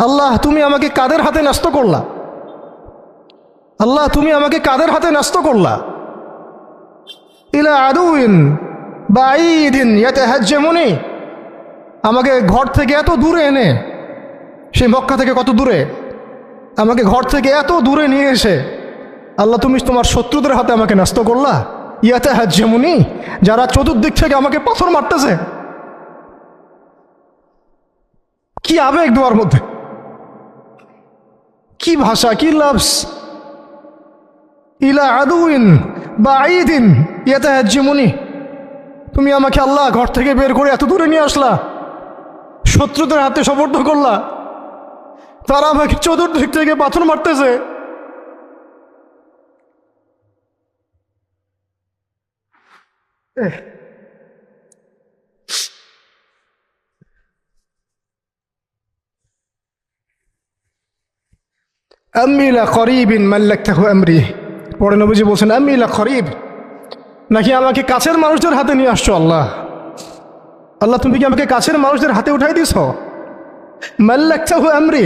আল্লাহ তুমি আমাকে কাদের হাতে ন্যস্ত করলা, আল্লাহ তুমি আমাকে কাদের হাতে ন্যস্ত করলা। ইলা আদুইন বাঈদিন ইয়াতাহাজ্জামুনি, আমাকে ঘর থেকে এত দূরে এনে, সেই মক্কা থেকে কত দূরে, আমাকে ঘর থেকে এত দূরে নিয়ে এসে আল্লাহ তুমি তোমার শত্রুদের হাতে আমাকে ন্যস্ত করলা। ইয়াতাহাজ্জামুনি, যারা চতুর্দিক থেকে আমাকে পাথর মারতেছে। কি আবেগ দোয়ার মধ্যে, কি ভাষা, কি লফজ। ইলা আদুইন বাঈদিন ইয়াতাহাজ্জামুনি, তুমি আমাকে আল্লাহ ঘর থেকে বের করে এত দূরে নিয়ে আসলা, শত্রুদের হাতে সোপর্দ করলা, তারা আমাকে চতুর্দিক থেকে পাথর মারতেছে। আম্মি লা করিবিন মাল্লাকতাহু আমরি, পরে নবীজি বলছেন আম্মি লা করিব, নাকি আমাকে কাছের মানুষদের হাতে নিয়ে আসছো আল্লাহ। আল্লাহ তুমি কি আমাকে কাছের মানুষদের হাতে উঠাই দিছ। মাল্লাকতাহু আমরি,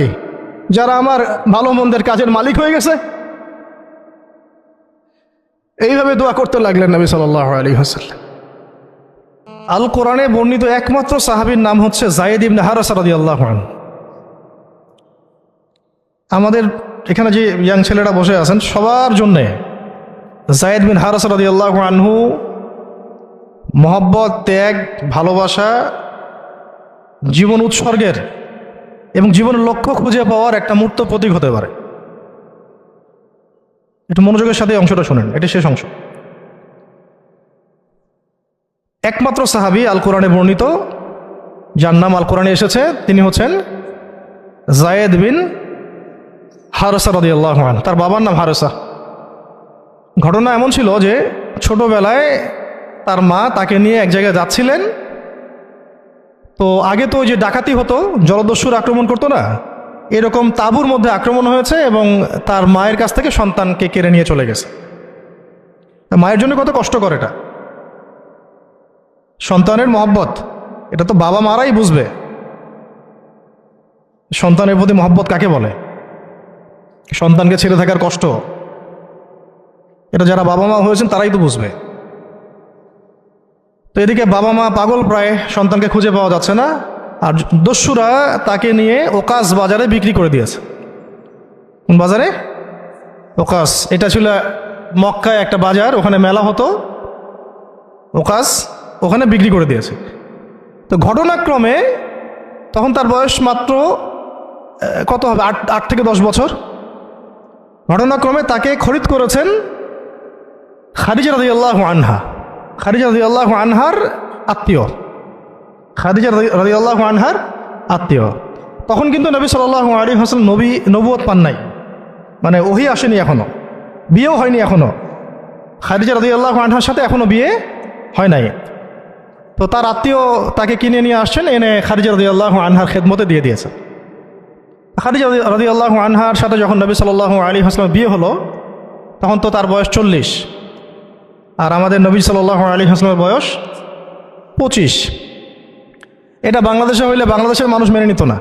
যারা আমার ভালো মন্দের কাজের মালিক হয়ে গেছে। এইভাবে দোয়া করতে লাগলেন নবী সাল্লাল্লাহু আলাইহি ওয়াসাল্লাম। আল কোরআনে বর্ণিত একমাত্র সাহাবীর নাম হচ্ছে যায়েদ ইবনে হারেসা রাদিয়াল্লাহু আনহু। আমাদের এখানে যে ইয়াং ছেলেরা বসে আছেন সবার জন্যে যায়েদ বিন হারেসা রাদিয়াল্লাহু আনহু মহব্বত, ত্যাগ, ভালোবাসা, জীবন উৎসর্গের এবং জীবনের লক্ষ্য খুঁজে পাওয়ার একটা মূর্ত প্রতীক হতে পারে। একটু মনোযোগের সাথে অংশটা শুনেন, এটা শেষ অংশ। একমাত্র সাহাবী আল কোরআনে বর্ণিত যার নাম আল কোরআনে এসেছে তিনি হচ্ছেন যায়েদ বিন হারেসা রাদিয়াল্লাহু আনহু। তার বাবার নাম হারেসা। ঘটনা এমন ছিল যে ছোটবেলায় তার মা তাকে নিয়ে এক জায়গায় যাচ্ছিলেন। তো আগে তো যে ডাকাতি হতো, জলদস্যুর আক্রমণ করতো না, এরকম তাঁবুর মধ্যে আক্রমণ হয়েছে এবং তার মায়ের কাছ থেকে সন্তানকে কেড়ে নিয়ে চলে গেছে। মায়ের জন্য কত কষ্টকর এটা। সন্তানের মহব্বত, এটা তো বাবা মারাই বুঝবে সন্তানের প্রতি মহব্বত কাকে বলে, সন্তানকে ছেড়ে থাকার কষ্ট, এটা যারা বাবা মা হয়েছেন তারাই তো বুঝবে। তো এদিকে বাবা মা পাগল প্রায়, সন্তানকে খুঁজে পাওয়া যাচ্ছে না, আর দস্যুরা তাকে নিয়ে ওকাস বাজারে বিক্রি করে দিয়েছে। কোন বাজারে? ওকাস। এটা ছিল মক্কায় একটা বাজার, ওখানে মেলা হতো, ওকাস ওখানে বিক্রি করে দিয়েছে। তো ঘটনাক্রমে তখন তার বয়স মাত্র কত হবে, 8 থেকে 10 বছর। ঘটনাক্রমে তাকে খরিদ করেছেন খাদিজা রাদিয়াল্লাহু আনহা। খাদিজা রাদিয়াল্লাহু আনহার আত্মীয়, খাদিজা রাদিয়াল্লাহু আনহার আত্মীয়। তখন কিন্তু নবী সাল্লাল্লাহু আলাইহি ওয়াসাল্লাম নবুয়ত পান নাই, মানে ওহী আসেনি এখনো, বিয়েও হয়নি এখনো। খাদিজা রাদিয়াল্লাহু আনহার সাথে এখনো বিয়ে হয় নাই। তো তার আত্মীয় তাকে কিনে নিয়ে আসছেন, এনে খাদিজা রাদিয়াল্লাহু আনহার খেদমতে দিয়ে দিয়েছে। খাদিজা রাদিয়াল্লাহু আনহার সাথে যখন নবী সাল্লাল্লাহু আলাইহি ওয়াসাল্লাম বিয়ে হলো তখন তো তার বয়স 40, আর আমাদের নবী সাল্লাল্লাহু আলাইহি ওয়াসাল্লামের বয়স 25। এটা বাংলাদেশে হইলে বাংলাদেশের মানুষ মেনে নিত না,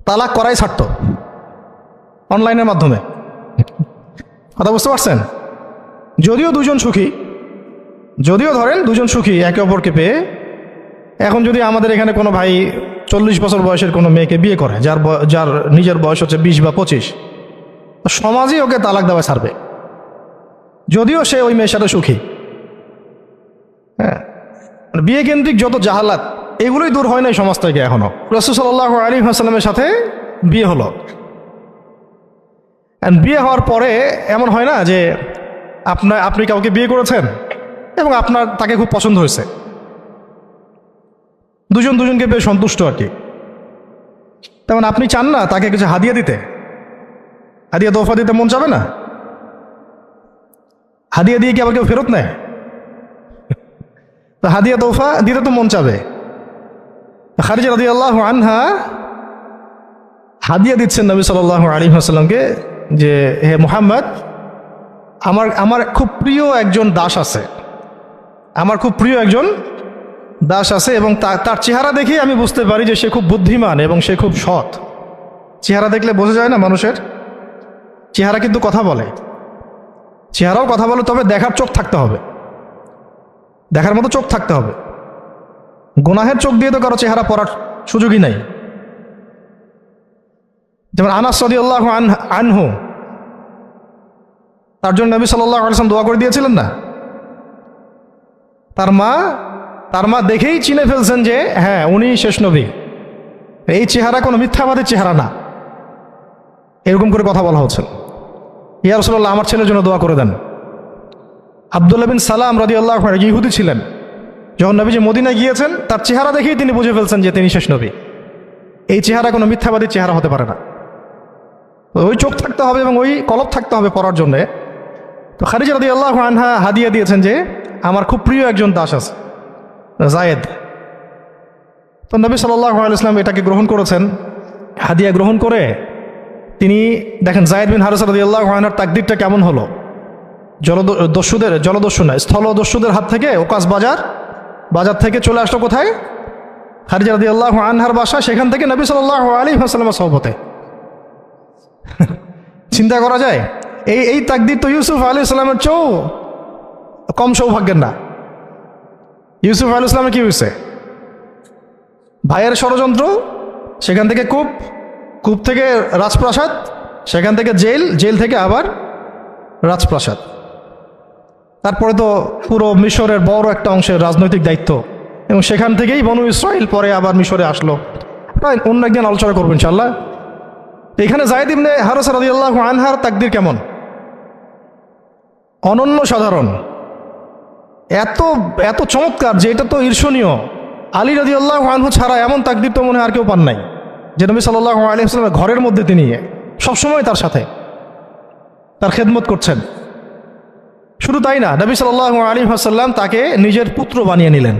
তালাক করাই ছাড়ত অনলাইনের মাধ্যমে। কথা বুঝতে পারছেন? যদিও দুজন সুখী, যদিও ধরেন দুজন সুখী একে অপরকে পেয়ে, এখন যদি আমাদের এখানে কোনো ভাই 40 বছর বয়সের কোনো মেয়েকে বিয়ে করে, যার নিজের বয়স হচ্ছে 20 বা 25, সমাজই ওকে তালাক দেওয়া ছাড়বে, যদিও সে ওই মেয়ের সাথে সুখী। হ্যাঁ, বিয়ে কেন্দ্রিক যত জাহালাত এগুলোই দূর হয় নাই সমাজ থেকে এখনো। রাসূল সাল্লাল্লাহু আলাইহি ওয়াসাল্লামের সাথে বিয়ে হলো, বিয়ে হওয়ার পরে এমন হয় না যে আপনি কাউকে বিয়ে করেছেন এবং তাকে খুব পছন্দ হয়েছে, দুজন দুজনকে পেয়ে সন্তুষ্ট আর কি, তেমন আপনি চান না তাকে কিছু হাদিয়া দিতে, হাদিয়া তোফা দিতে মন চাবে না? হাদিয়া দিয়ে কি আবার কেউ ফেরত নেয়? তো হাদিয়া তোফা দিতে তো মন চাবে। খাদিজা রাদিয়াল্লাহু আনহা হাদিয়া দিচ্ছেন নবী সাল্লাল্লাহু আলাইহি ওয়াসাল্লামকে যে হে মুহাম্মদ, আমার খুব প্রিয় একজন দাস আছে, আমার খুব প্রিয় একজন দাস আছে এবং তার চেহারা দেখেই আমি বুঝতে পারি যে সে খুব বুদ্ধিমান এবং সে খুব সৎ। চেহারা দেখলে বোঝা যায় না মানুষের? চেহারা কিন্তু কথা বলে, চেহারাও কথা বলে, তবে দেখার চোখ থাকতে হবে, দেখার মতো চোখ থাকতে হবে। গুনাহের চোখ দিয়ে তো কারো চেহারা পড়ার সুযোগই নাই। যেমন আনাস রাদিয়াল্লাহু আনহু, তার জন্য নবী সাল্লাল্লাহু আলাইহি ওয়াসাল্লাম দোয়া করে দিয়েছিলেন না? তার মা দেখেই চিনে ফেলছেন যে হ্যাঁ উনি শেষ নবী, এই চেহারা কোনো মিথ্যাবাদীর চেহারা না। এরকম করে কথা বলা হচ্ছে, ইয়া রাসূলুল্লাহ আমার ছেলের জন্য দোয়া করে দেন। আব্দুল্লাহ বিন সালাম রাদিয়াল্লাহু আনহু ইহুদি ছিলেন, যখন নবীজি মদিনায় গিয়েছেন তার চেহারা দেখেই তিনি বুঝে ফেলছেন যে তিনি শেষ নবী। এই চেহারা কোনো মিথ্যাবাদীর চেহারা হতে পারে না। ওই চোখ থাকতে হবে এবং ওই কলব থাকতে হবে পড়ার জন্যে। তো খাদিজা রাদিয়াল্লাহু আনহা হাদিয়া দিয়েছেন যে আমার খুব প্রিয় একজন দাস আছে জায়েদ। তো নবী সাল্লাল্লাহু আলাইহি ওয়াসাল্লাম এটাকে গ্রহণ করেছেন। হাদিয়া গ্রহণ করে তিনি দেখেন জায়েদ বিন হারিসা রাদিয়াল্লাহু আনহুর তাকদীরটা কেমন হলো। স্থলদস্যুদের হাত থেকে ওকাস বাজার থেকে চলে আসলো কোথায়? খাদিজা রাদিয়াল্লাহু আনহার বাসা, সেখান থেকে নবী সাল্লাল্লাহু আলাইহি ওয়াসাল্লামের সহবতে। চিন্তা করা যায়? এই তাকদীর তো ইউসুফ আলাইহিস সালামের চেয়েও কম সৌভাগ্যের না। ইউসুফ আলাইহিস সালামের কি হয়েছে? ভাইয়ের ষড়যন্ত্র, সেখান থেকে কূপ থেকে রাজপ্রাসাদ, সেখান থেকে জেল থেকে আবার রাজপ্রাসাদ। তারপরে তো পুরো মিশরের বড় একটা অংশের রাজনৈতিক দায়িত্ব, এবং সেখান থেকেই বনু ইসরাইল পরে আবার মিশরে আসলো। প্রায় অন্য একদিন আলোচনা করবো ইনশাআল্লাহ। এখানে জায়েদ ইবনে হারিসা রাদিয়াল্লাহু আনহার তাকদীর কেমন? অনন্য সাধারণ, এত চমৎকার যে এটা তো ঈর্ষণীয়। আলী রাদিয়াল্লাহু আনহু ছাড়া এমন তাকদীর তো মনে হয় আর কেউ পান নাই, যে নবী সাল্লাল্লাহু আলাইহি ওয়াসাল্লামের ঘরের মধ্যে তিনি সবসময় তার সাথে তার খেদমত করছেন। শুধু তাই না, নবী সাল্লাল্লাহু আলাইহি ওয়াসাল্লাম তাকে নিজের পুত্র বানিয়ে নিলেন।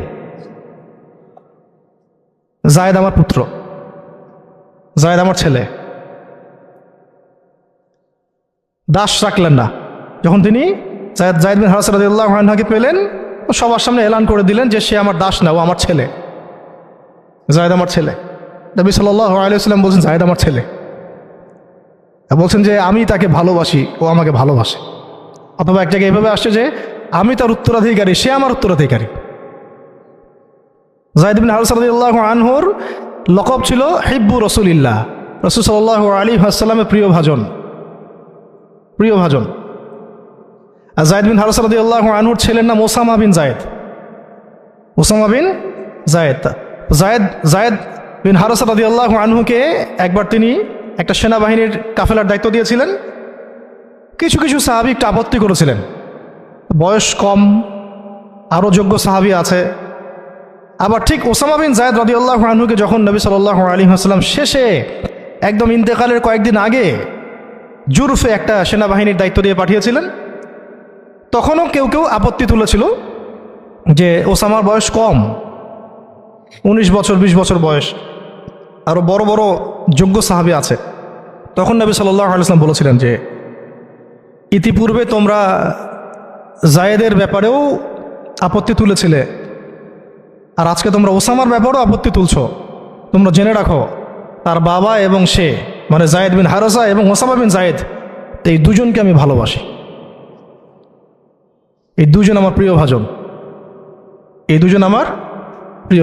জায়েদ আমার পুত্র, জায়েদ আমার ছেলে। দাস রাখলেন না। যখন তিনি জায়েদ বিন হারিসা রাদিয়াল্লাহু আনহুকে পেলেন, সবার সামনে এলান করে দিলেন যে সে আমার দাস না, ও আমার ছেলে, জায়েদ আমার ছেলে। নবী সাল্লাল্লাহু আলাইহি ওয়াসাল্লাম বলছেন জায়েদ আমার ছেলে, বলছেন যে আমি তাকে ভালোবাসি, ও আমাকে ভালোবাসে। অথবা এক জায়গায় এভাবে আসছে যে আমি তার উত্তরাধিকারী, সে আমার উত্তরাধিকারী। জায়েদ বিন হারিসা রাদিয়াল্লাহু আনহুর লকব ছিল হিব্বু রাসূলিল্লাহ, রাসূল সাল্লাল্লাহু আলাইহি ওয়াসাল্লামের প্রিয় ভাজন। আর জায়েদ বিন হারিসা রাদিয়াল্লাহু আনহুর ছেলের নাম ওসামা বিন জায়েদ। জায়েদ বিন হারিসা রাদিয়াল্লাহু আনহুকে একবার তিনি একটা সেনাবাহিনীর কাফেলার দায়িত্ব দিয়েছিলেন। কিছু সাহাবী একটু আপত্তি করেছিলেন, বয়স কম, আরও যোগ্য সাহাবী আছে। আবার ঠিক ওসামা বিন জায়েদ রাদিয়াল্লাহু আনহুকে যখন নবী সাল্লাল্লাহু আলাইহি ওয়াসাল্লাম শেষে একদম ইন্তেকালের কয়েকদিন আগে জুরফে একটা সেনাবাহিনীর দায়িত্ব দিয়ে পাঠিয়েছিলেন, তখনও কেউ আপত্তি তুলেছিল যে ওসামার বয়স কম, 19 বছর 20 বছর বয়স, আরও বড় বড় যোগ্য সাহাবী আছে। তখন নবী সাল্লাল্লাহু আলাইহি ওয়াসাল্লাম বলেছিলেন যে ইতিপূর্বে তোমরা জায়েদের ব্যাপারেও আপত্তি তুলেছিলে, আর আজকে তোমরা ওসামার ব্যাপারেও আপত্তি তুলছো। তোমরা জেনে রাখো, তার বাবা এবং সে, মানে জায়েদ বিন হারিসা এবং ওসামা বিন জায়েদ, এই দুজনকে আমি ভালোবাসি। এই দুজন আমার প্রিয়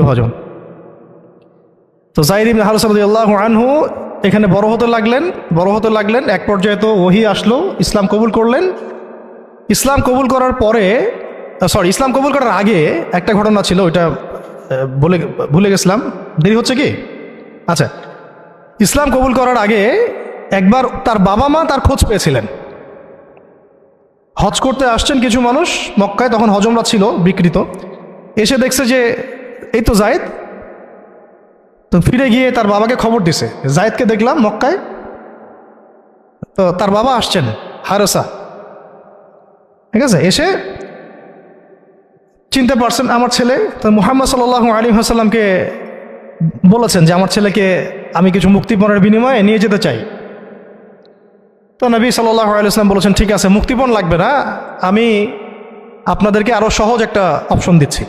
ভাজন। তো জায়েদ ইবনে হারিসা রাদিয়াল্লাহু আনহু এখানে বড় হতে লাগলেন। এক পর্যায়ে তো ওহী আসলো, ইসলাম কবুল করলেন। ইসলাম কবুল করার আগে একটা ঘটনা ছিল, ওইটা ভুলে গেছিলাম, দেরি হচ্ছে কি? আচ্ছা, ইসলাম কবুল করার আগে একবার তার বাবা মা তার খোঁজ পেয়েছিলেন। হজ করতে আসছেন কিছু মানুষ মক্কায়, তখন হজমরা ছিল বিকৃত, এসে দেখছে যে এই তো জায়েদ। তো ফিরে গিয়ে তার বাবাকে খবর দিছে, জায়েদকে দেখলাম মক্কায়। তো তার বাবা আসছেন হারিসা, ঠিক আছে, এসে চিনতে পারছেন আমার ছেলে। তো মুহাম্মদ সাল্লাল্লাহু আলাইহি ওয়াসাল্লামকে বলেছেন যে আমার ছেলেকে আমি কিছু মুক্তিপণের বিনিময়ে নিয়ে যেতে চাই। তো নবী সাল্লাল্লাহু আলাইহি ওয়াসাল্লাম বলেছেন ঠিক আছে, মুক্তিপণ লাগবে না, আমি আপনাদেরকে আরও সহজ একটা অপশন দিচ্ছি।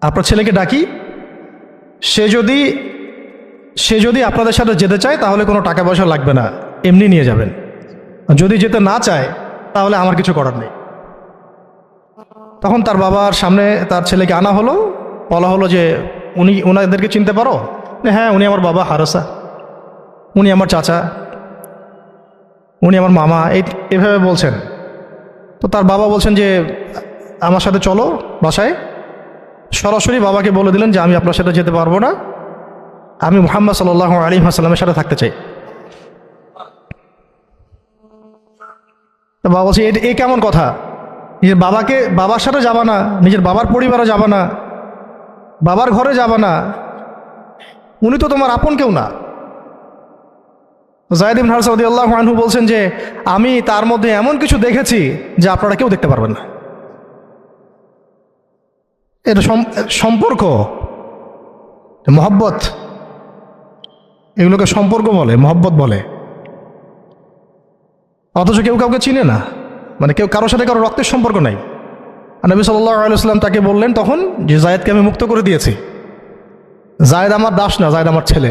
আপনার ছেলেকে ডাকি, সে যদি আপনাদের সাথে যেতে চায় তাহলে কোনো টাকা পয়সা লাগবে না, এমনি নিয়ে যাবেন। যদি যেতে না চায় তাহলে আমার কিছু করার নেই। তখন তার বাবার সামনে তার ছেলেকে আনা হলো, বলা হলো যে ওনাদেরকে চিনতে পারো? হ্যাঁ, উনি আমার বাবা হারসা, উনি আমার চাচা, উনি আমার মামা, এভাবে বলছেন। তো তার বাবা বলছেন যে আমার সাথে চলো বাসায়। সরাসরি বাবাকে বলে দিলেন যে আমি আপনার সাথে যেতে পারবো না, আমি মুহাম্মদ সাল্লাল্লাহু আলাইহি ওয়াসাল্লামের সাথে থাকতে চাই। তো বাবা বলছে এ কেমন কথা, নিজের বাবার সাথে যাবা না, নিজের বাবার পরিবারে যাবা না, বাবার ঘরে যাবা না, উনি তো তোমার আপন কেউ না। যায়েদ ইবনে হারসা রাদিয়াল্লাহু আনহু বলছেন যে আমি তার মধ্যে এমন কিছু দেখেছি যে আপনারা কেউ দেখতে পারবেন না। এটা সম্পর্ক, মহব্বত, এগুলোকে সম্পর্ক বলে, মহব্বত বলে। অথচ কেউ কাউকে চিনে না, মানে কেউ কারোর সাথে কারো রক্তের সম্পর্ক নাই। আর নবী সাল্লাল্লাহু আলাইহি ওয়াসাল্লাম তাকে বললেন তখন যে যায়েদকে আমি মুক্ত করে দিয়েছি। যায়েদ আমার দাস না, যায়েদ আমার ছেলে,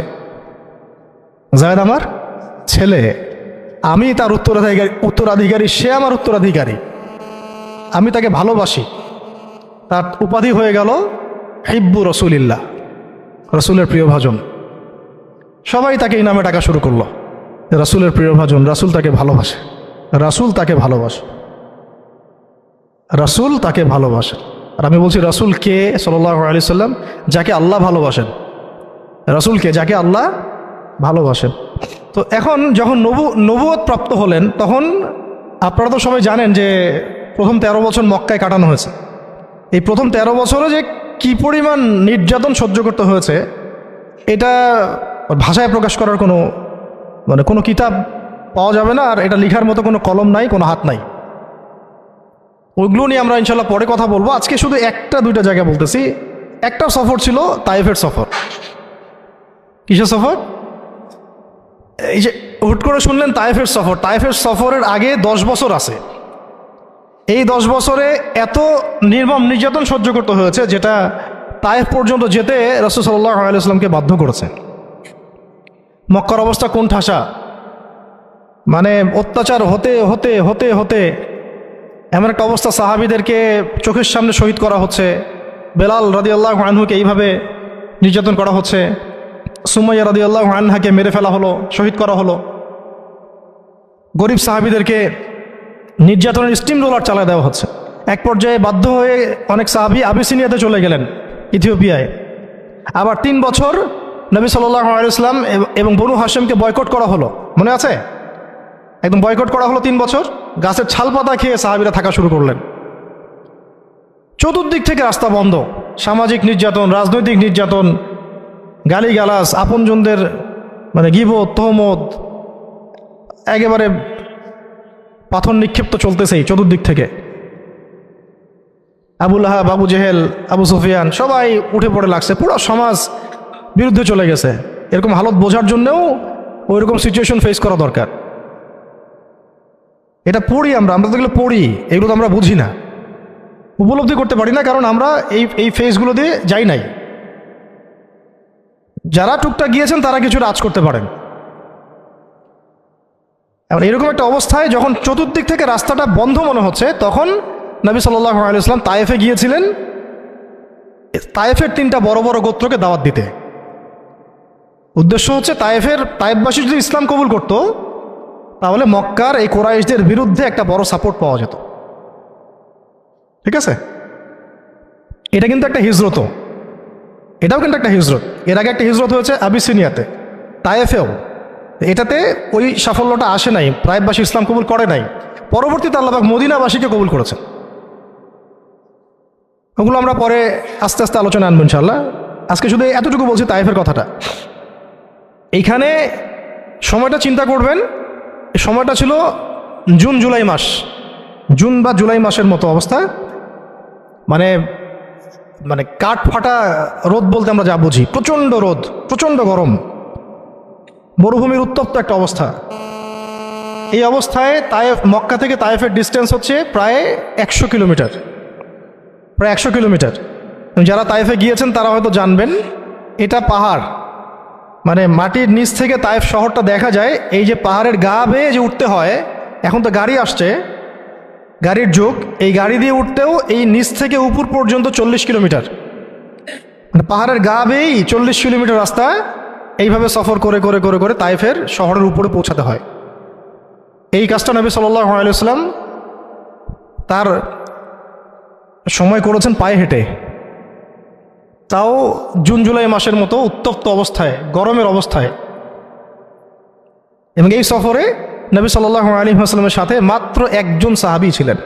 যায়েদ আমার ছেলে, আমি তার উত্তরাধিকারী, সে আমার উত্তরাধিকারী, আমি তাকে ভালোবাসি। তার উপাধি হয়ে গেল হিব্বু রসুলিল্লাহ, রসুলের প্রিয় ভাজন। সবাই তাকে এই নামে ডাকা শুরু করলো, রাসূলের প্রিয় ভাজন, রাসূল তাকে ভালোবাসে, রাসূল তাকে ভালোবাসে, রাসূল তাকে ভালোবাসে। আর আমি বলছি রাসূল কে? সাল্লাল্লাহু আলাইহি সাল্লাম, যাকে আল্লাহ ভালোবাসেন। রাসূল কে? যাকে আল্লাহ ভালোবাসেন। তো এখন যখন নবুয়ত প্রাপ্ত হলেন, তখন আপনারা তো সবাই জানেন যে প্রথম 13 বছর মক্কায় কাটানো হয়েছে। এই প্রথম 13 বছরে যে কি পরিমাণ নির্যাতন সহ্য করতে হয়েছে, এটা ভাষায় প্রকাশ করার কোনো কিতাব পাওয়া যাবে না। আর এটা লেখার মতো কোনো কলম নাই, কোনো হাত নাই। ওইগুলো নিয়ে আমরা ইনশাল্লাহ পরে কথা বলবো। আজকে শুধু একটা দুইটা জায়গা বলতেছি। একটা সফর ছিল তায়েফের সফর। কিসের সফর? এই যে হুট করে শুনলেন তায়েফের সফর। তায়েফের সফরের আগে 10 বছর আছে। এই 10 বছরে এত নির্মম নির্যাতন সহ্য করতে হয়েছে, যেটা তায়েফ পর্যন্ত যেতে রাসূল সাল্লাল্লাহু আলাইহি ওয়াসাল্লামকে বাধ্য করেছে। মক্কার অবস্থা কোন ঠাসা, মানে অত্যাচার হতে হতে হতে হতে এমন একটা অবস্থা, সাহাবীদেরকে চোখের সামনে শহীদ করা হচ্ছে। বেলাল রাদিয়াল্লাহু আনহুকে এইভাবে নির্যাতন করা হচ্ছে। সুমাইয়া রাদিয়াল্লাহু আনহাকে মেরে ফেলা হলো, শহীদ করা হলো। গরিব সাহাবীদেরকে নির্যাতনের স্টিম রোলার চালায় দেওয়া হচ্ছে। এক পর্যায়ে বাধ্য হয়ে অনেক সাহাবী আবিসিনিয়াতে চলে গেলেন, ইথিওপিয়ায়। আবার 3 বছর নবী সাল্লাল্লাহু আলাইহি ওয়াসাল্লাম এবং বনু হাশিমকে বয়কট করা হলো, মনে আছে? একদম বয়কট করা হলো 3 বছর। গাছের ছাল পাতা খেয়ে সাহাবীরা থাকা শুরু করলেন। চতুর্দিক থেকে রাস্তা বন্ধ, সামাজিক নির্যাতন, রাজনৈতিক নির্যাতন, গালিগালাজ, আপনজনদের মানে গীবত, তহমত, একেবারে পাথর নিক্ষেপ্ত চলতেছেই চতুর্দিক থেকে। আবু লাহাব, আবু জেহেল, আবু সুফিয়ান সবাই উঠে পড়ে লাগছে, পুরো সমাজ বিরুদ্ধে চলে গেছে। এরকম হালত বোঝার জন্যও ওইরকম সিচুয়েশন ফেস করা দরকার। এটা পড়ি আমরা তো এগুলো পড়ি, এগুলো তো আমরা বুঝি না, উপলব্ধি করতে পারি না, কারণ আমরা এই ফেজগুলো দিয়ে যাই নাই। যারা টুকটাক গিয়েছেন তারা কিছুটা আঁচ করতে পারেন। এখন এরকম একটা অবস্থায় যখন চতুর্দিক থেকে রাস্তাটা বন্ধ মনে হচ্ছে, তখন নবী সাল্লাল্লাহু আলাইহি ওয়াসাল্লাম তায়েফে গিয়েছিলেন, তায়েফের 3টা বড় বড় গোত্রকে দাওয়াত দিতে। উদ্দেশ্য হচ্ছে তায়েফবাসী যদি ইসলাম কবুল করত, তাহলে মক্কার এই কুরাইশদের বিরুদ্ধে একটা বড় সাপোর্ট পাওয়া যেত। ঠিক আছে, এটা কিন্তু একটা হিজরত, এটাও কিন্তু একটা হিজরত। এর আগে একটা হিজরত হয়েছে আবিসিনিয়াতে, তায়েফেও। এটাতে ওই সাফল্যটা আসে নাই, তায়েফবাসী ইসলাম কবুল করে নাই। পরবর্তীতে আল্লাহ পাক মদিনাবাসীকে কবুল করেছেন। ওগুলো আমরা পরে আস্তে আস্তে আলোচনা আনবো ইনশাআল্লাহ। আজকে শুধু এতটুকু বলছি তায়েফের কথাটা। এইখানে সময়টা চিন্তা করবেন, এই সময়টা ছিল জুন জুলাই মাস, জুন বা জুলাই মাসের মতো অবস্থা। মানে মানে কাঠ ফাটা রোদ বলতে আমরা যা বুঝি, প্রচণ্ড রোদ, প্রচণ্ড গরম, মরুভূমির উত্তপ্ত একটা অবস্থা। এই অবস্থায় মক্কা থেকে তায়েফের ডিস্টেন্স হচ্ছে প্রায় 100 কিলোমিটার, প্রায় 100 কিলোমিটার। যারা তায়েফে গিয়েছেন তারা হয়তো জানবেন, এটা পাহাড়, মানে মাটির নিচ থেকে তায়েফ শহরটা দেখা যায়। এই যে পাহাড়ের গা বেয়ে যে উঠতে হয়, এখন তো গাড়ি আসছে, গাড়ির যুগ, এই গাড়ি দিয়ে উঠতেও এই নিচ থেকে উপর পর্যন্ত 40 কিলোমিটার, মানে পাহাড়ের গা বেয়েই 40 কিলোমিটার রাস্তা এইভাবে সফর করে করে করে করে তায়েফের শহরের উপরে পৌঁছাতে হয়। এই কাজটা নবী সাল্লাল্লাহু আলাইহি ওয়াসাল্লাম তার সময় করেছেন পায়ে হেঁটে, তাও জুন জুলাই মাসের মতো উত্তপ্ত অবস্থায়, গরমের অবস্থায়। এবং এই সফরে নবী সাল্লাল্লাহু আলাইহি ওয়াসাল্লামের সাথে মাত্র একজন সাহাবী ছিলেন,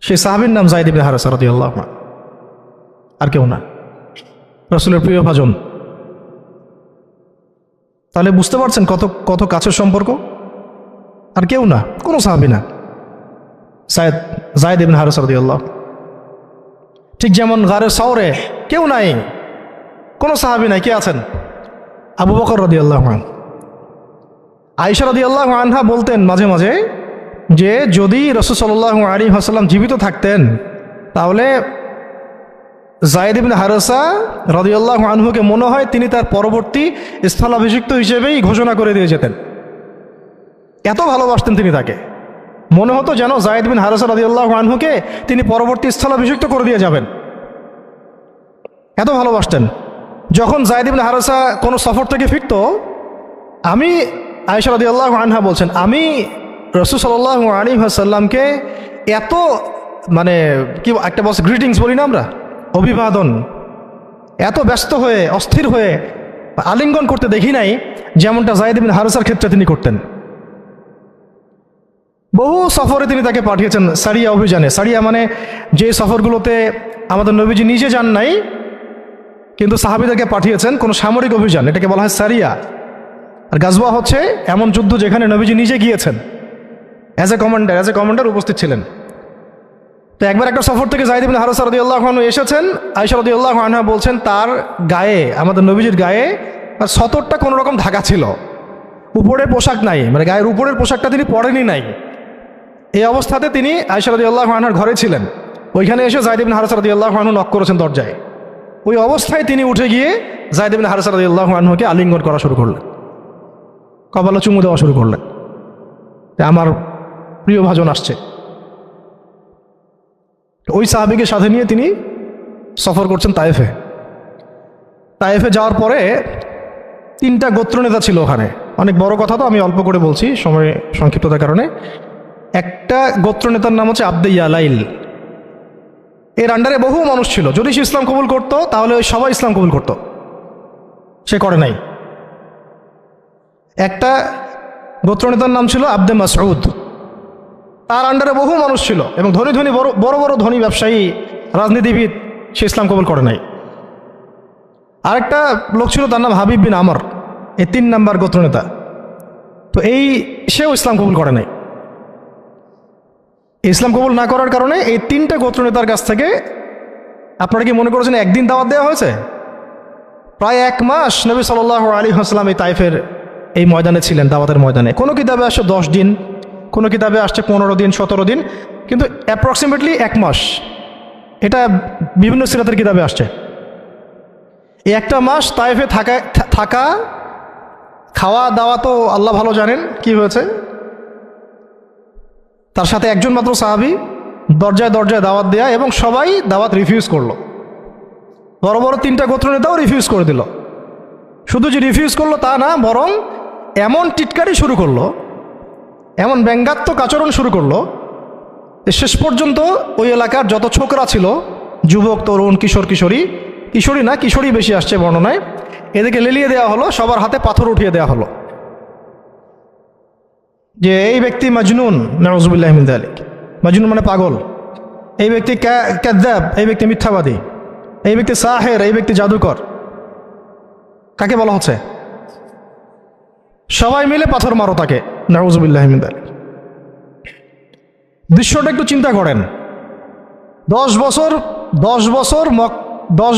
সেই সাহাবীর নাম যায়েদ ইবনে হারেসা রাদিয়াল্লাহু আনহু, আর কেউ না, রাসূলের প্রিয় ভাজন। তাহলে বুঝতে পারছেন কত কত কাছের সম্পর্ক। আর কেউ না, কোনো সাহাবী না, যায়েদ ইবনে হারেসা রাদিয়াল্লাহু। ঠিক যেমন গারে সাওরে কেউ নাই, কোনো সাহাবী নাই, কে আছেন? আবু বকর রাদিয়াল্লাহু আনহু। আয়েশা রাদিয়াল্লাহু আনহা বলতেন মাঝে মাঝে যে যদি রাসূল সাল্লাল্লাহু আলাইহি ওয়াসাল্লাম জীবিত থাকতেন তাহলে যায়েদ ইবনে হারেসা রাদিয়াল্লাহু আনহুকে মনে হয় তিনি তার পরবর্তী স্থলাভিষিক্ত হিসেবেই ঘোষণা করে দিয়ে যেতেন। এত ভালোবাসতেন তিনি তাকে, মনে হতো যেন যায়েদ বিন হারেসা রাদিয়াল্লাহু আনহুকে তিনি পরবর্তী স্থলাভিষিক্ত করে দিয়ে যাবেন, এত ভালোবাসতেন। যখন যায়েদ বিন হারেসা কোনো সফর থেকে ফিরত, আমি, আয়েশা রাদিয়াল্লাহু আনহা বলছেন, আমি রাসূল সাল্লাল্লাহু আলাইহি ওয়াসাল্লামকে এত, মানে কি একটা বস গ্রিটিংস বলি না আমরা, অভিবাদন, এত ব্যস্ত হয়ে অস্থির হয়ে আলিঙ্গন করতে দেখি নাই যেমনটা যায়েদ বিন হারেসার ক্ষেত্রে তিনি করতেন। বহু সফরে তিনি তাকে পাঠিয়েছেন, সারিয়া অভিযানে। সারিয়া মানে যে সফরগুলোতে আমাদের নবীজি নিজে যান নাই, কিন্তু সাহাবীদেরকে পাঠিয়েছেন কোনো সামরিক অভিযান, এটাকে বলা হয় সারিয়া। আর গাজওয়া হচ্ছে এমন যুদ্ধ যেখানে নবীজি নিজে গিয়েছেন, অ্যাজ এ কমান্ডার উপস্থিত ছিলেন। তো একবার একটা সফর থেকে যায়েদ ইবনে হারেসা রাদিয়াল্লাহু আনহু এসেছেন। আয়েশা রাদিয়াল্লাহু আনহা বলছেন তার গায়ে, আমাদের নবীজির গায়ে তার সতরটা কোনো রকম ঢাকা ছিল, উপরে পোশাক নাই, মানে গায়ের উপরের পোশাকটা তিনি পরেনি নাই। এই অবস্থাতে তিনি আয়েশা রাদিয়াল্লাহু আনহার ঘরে ছিলেন। ওইখানে এসে যায়েদ ইবনে হারেসা রাদিয়াল্লাহু আনহু নক করেছেন দরজায়। ওই অবস্থায় তিনি উঠে গিয়ে যায়েদ ইবনে হারেসা রাদিয়াল্লাহু আনহুকে আলিঙ্গন করা শুরু করলেন, কপালে চুমু দেওয়া শুরু করলেন, আমার প্রিয় ভাজন আসছে। ওই সাহাবীকে সাথে নিয়ে তিনি সফর করছেন তায়েফে। তায়েফে যাওয়ার পরে 3টা গোত্রনেতা ছিল ওখানে। অনেক বড় কথা, তো আমি অল্প করে বলছি সময় সংক্ষিপ্ততার কারণে। একটা গোত্রনেতার নাম হচ্ছে আব্দে ইয়ালাইল। এর আন্ডারে বহু মানুষ ছিল, যদি সে ইসলাম কবুল করত তাহলে ওই সবাই ইসলাম কবুল করত, সে করে নাই। একটা গোত্রনেতার নাম ছিল আব্দে মাসউদ, তার আন্ডারে বহু মানুষ ছিল এবং ধনী ধনী বড় বড় ধনী ব্যবসায়ী, রাজনীতিবিদ, সে ইসলাম কবুল করে নাই। আরেকটা লোক ছিল, তার নাম হাবিব বিন আমর, এই 3 নাম্বার গোত্রনেতা। তো সেও ইসলাম কবুল করে নাই। ইসলাম কবুল না করার কারণে এই 3টা গোত্রনেতার কাছ থেকে, আপনারা কি মনে করেছেন একদিন দাওয়াত দেওয়া হয়েছে? প্রায় 1 মাস নবী সাল্লাল্লাহু আলাইহি ওয়াসাল্লাম এই তায়েফের এই ময়দানে ছিলেন, দাওয়াতের ময়দানে। কোনো কিতাবে আসছে 10 দিন, কোনো কিতাবে আসছে 15 দিন, 17 দিন, কিন্তু অ্যাপ্রক্সিমেটলি 1 মাস, এটা বিভিন্ন সিরাতের কিতাবে আসছে। এই 1টা মাস তায়েফে থাকা, খাওয়া দাওয়া তো আল্লাহ ভালো জানেন কি হয়েছে। তার সাথে একজন মাত্র সাহাবী, দরজায় দরজায় দাওয়াত দেয়া, এবং সবাই দাওয়াত রিফিউজ করলো। বড় বড় 3টা গোত্রনেতাও রিফিউজ করে দিল। শুধু যে রিফিউজ করলো তা না, বরং এমন টিটকারি শুরু করলো, এমন ব্যঙ্গাত্মক আচরণ শুরু করলো যে শেষ পর্যন্ত ওই এলাকার যত ছোকরা ছিল, যুবক, তরুণ, কিশোরী বেশি আসছে বর্ণনায়, এদেরকে লেলিয়ে দেওয়া হলো, সবার হাতে পাথর উঠিয়ে দেওয়া হলো যে এই ব্যক্তি মাজনুন, নাউযুবিল্লাহি মিন যালিক। মাজনুন মানে পাগল, এই ব্যক্তি কাযযাব, এই ব্যক্তি মিথ্যাবাদী, এই ব্যক্তি সাহের, এই ব্যক্তি জাদুকর। কাকে বলা হচ্ছে? সবাই মিলে পাথর মারো তাকে, নাউযুবিল্লাহি মিন যালিক। দৃশ্যটা একটু চিন্তা করেন। 10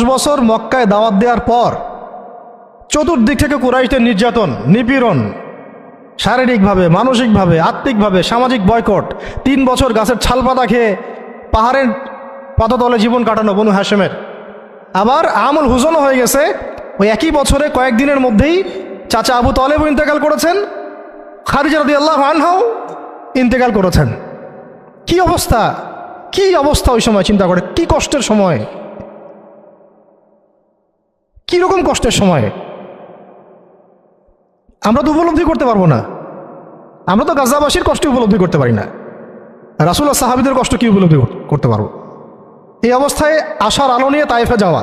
বছর মক্কায় দাওয়াত দেওয়ার পর চতুর্দিক থেকে কুরাইশদের নির্যাতন, নিপীড়ন, শারীরিকভাবে, মানসিকভাবে, আত্মিকভাবে, সামাজিক বয়কট, 3 বছর গাছের ছালপাতা খেয়ে পাদতলে জীবন কাটানো বনু হাশেমের। আবার আমুল হুজনও হয়ে গেছে, ওই একই বছরে কয়েকদিনের মধ্যেই চাচা আবু তালেবও ইন্তেকাল করেছেন, খাদিজা রাদিয়াল্লাহু আনহাও ইন্তেকাল করেছেন। কি অবস্থা, কি অবস্থা ওই সময় চিন্তা করে, কি কষ্টের সময়, কি রকম কষ্টের সময় আমরা তো উপলব্ধি করতে পারবো না। আমরা তো গাজাবাসীর কষ্ট উপলব্ধি করতে পারি না, রাসূলুল্লাহ সাহাবীদের কষ্ট কি উপলব্ধি করতে পারবো? এই অবস্থায় আশার আলো নিয়ে তায়েফে যাওয়া,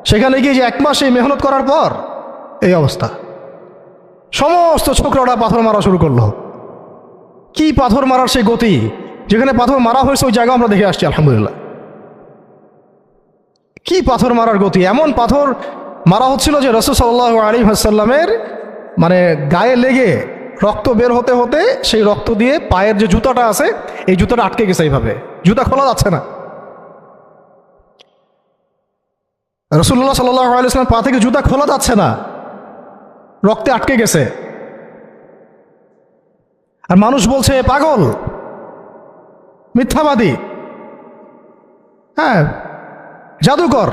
সেখানে গিয়ে যে 1 মাস এই মেহনত করার পর এই অবস্থা, সমস্ত ছোকরাটা পাথর মারা শুরু করলো। কি পাথর মারার সেই গতি, যেখানে পাথর মারা হয়েছে ওই জায়গা আমরা দেখে আসছি আলহামদুলিল্লাহ। কি পাথর মারার গতি, এমন পাথর মারা হচ্ছিল যে রাসূল সাল্লাল্লাহু আলাইহি ওয়াসাল্লামের মানে গায়ে লেগে রক্ত বের হতে হতে সেই রক্ত দিয়ে পায়ের যে জুতাটা আছে এই জুতাটা আটকে গেছে, এইভাবে জুতা খোলা যাচ্ছে না। রাসূলুল্লাহ সাল্লাল্লাহু আলাইহি ওয়াসাল্লাম পা থেকে জুতা খোলা যাচ্ছে না, রক্তে আটকে গেছে। আর মানুষ বলছে পাগল, মিথ্যাবাদী, হ্যাঁ জাদুকর,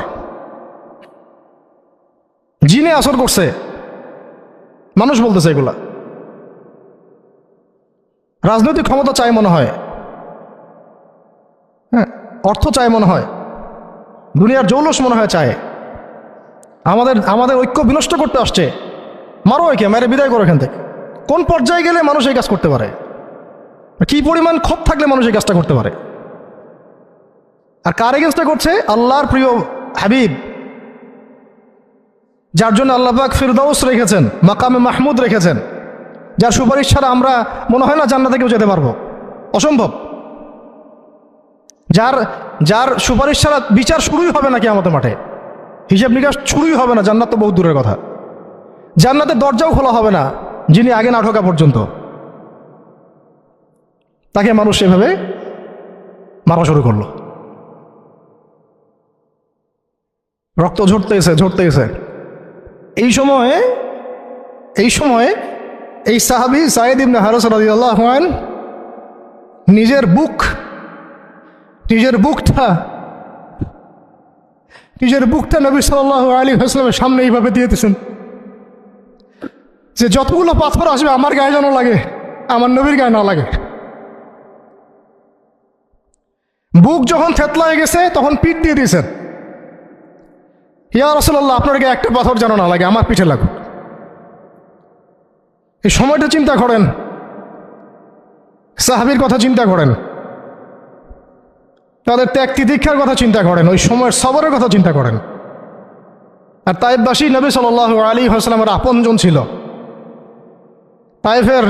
জিনে আসর করছে, মানুষ বলতেছে এগুলা। রাজনৈতিক ক্ষমতা চাই মনে হয়, হ্যাঁ অর্থ চাই মনে হয়, দুনিয়ার জৌলস মনে হয় চায়, আমাদের ঐক্য বিনষ্ট করতে আসছে। মারো একে, মেরে বিদায় করো এখান থেকে। কোন পর্যায়ে গেলে মানুষ এই কাজ করতে পারে, কি পরিমাণ ক্ষোভ থাকলে মানুষ এই কাজটা করতে পারে? আর কার এগেন্স্টটা করছে? আল্লাহর প্রিয় হাবিব, যার জন্য আল্লাহ পাক ফিরদাউস রেখেছেন, মাকামে মাহমুদ রেখেছেন, যার সুপারিশ ছাড়া আমরা মনে হয় না জান্নাতে কেউ যেতে পারবো, অসম্ভব। যার সুপারিশ ছাড়া বিচার শুরুই হবে না কিয়ামতের মাঠে, হিসাব নিকাশ শুরুই হবে না, জান্নাত তো বহু দূরের কথা, জান্নাতের দরজাও খোলা হবে না যিনি আগে না ঢোকা পর্যন্ত। তাকে মানুষ এভাবে মারা শুরু করলো, রক্ত ঝরতেছে। এই সময়ে এই সাহাবী যায়েদ ইবনে হারেসা রাদিয়াল্লাহু আনহু নিজের বুকটা নবী সাল্লাল্লাহু আলাইহি ওয়াসাল্লামের সামনে এইভাবে দিয়েছেন যে যতগুলো পাথর আসবে আমার গায়ে যেন লাগে, আমার নবীর গায়ে না লাগে। বুক যখন থেতলায় গেছে তখন পিঠ দিয়ে দিয়েছেন, ইয়া রাসূলুল্লাহ আপনার গায়ে একটা পাথর যেন না লাগে, আমার পিঠে লাগুক। এই সময়টা চিন্তা করেন, সাহাবীর কথা চিন্তা করেন, তাদের ত্যাগ তিতিক্ষার কথা চিন্তা করেন, ওই সময়ের সবরের কথা চিন্তা করেন। আর তায়েফবাসী নবী সাল্লাল্লাহু আলাইহি ওয়াসাল্লামের আপনজন ছিল। তায়েফের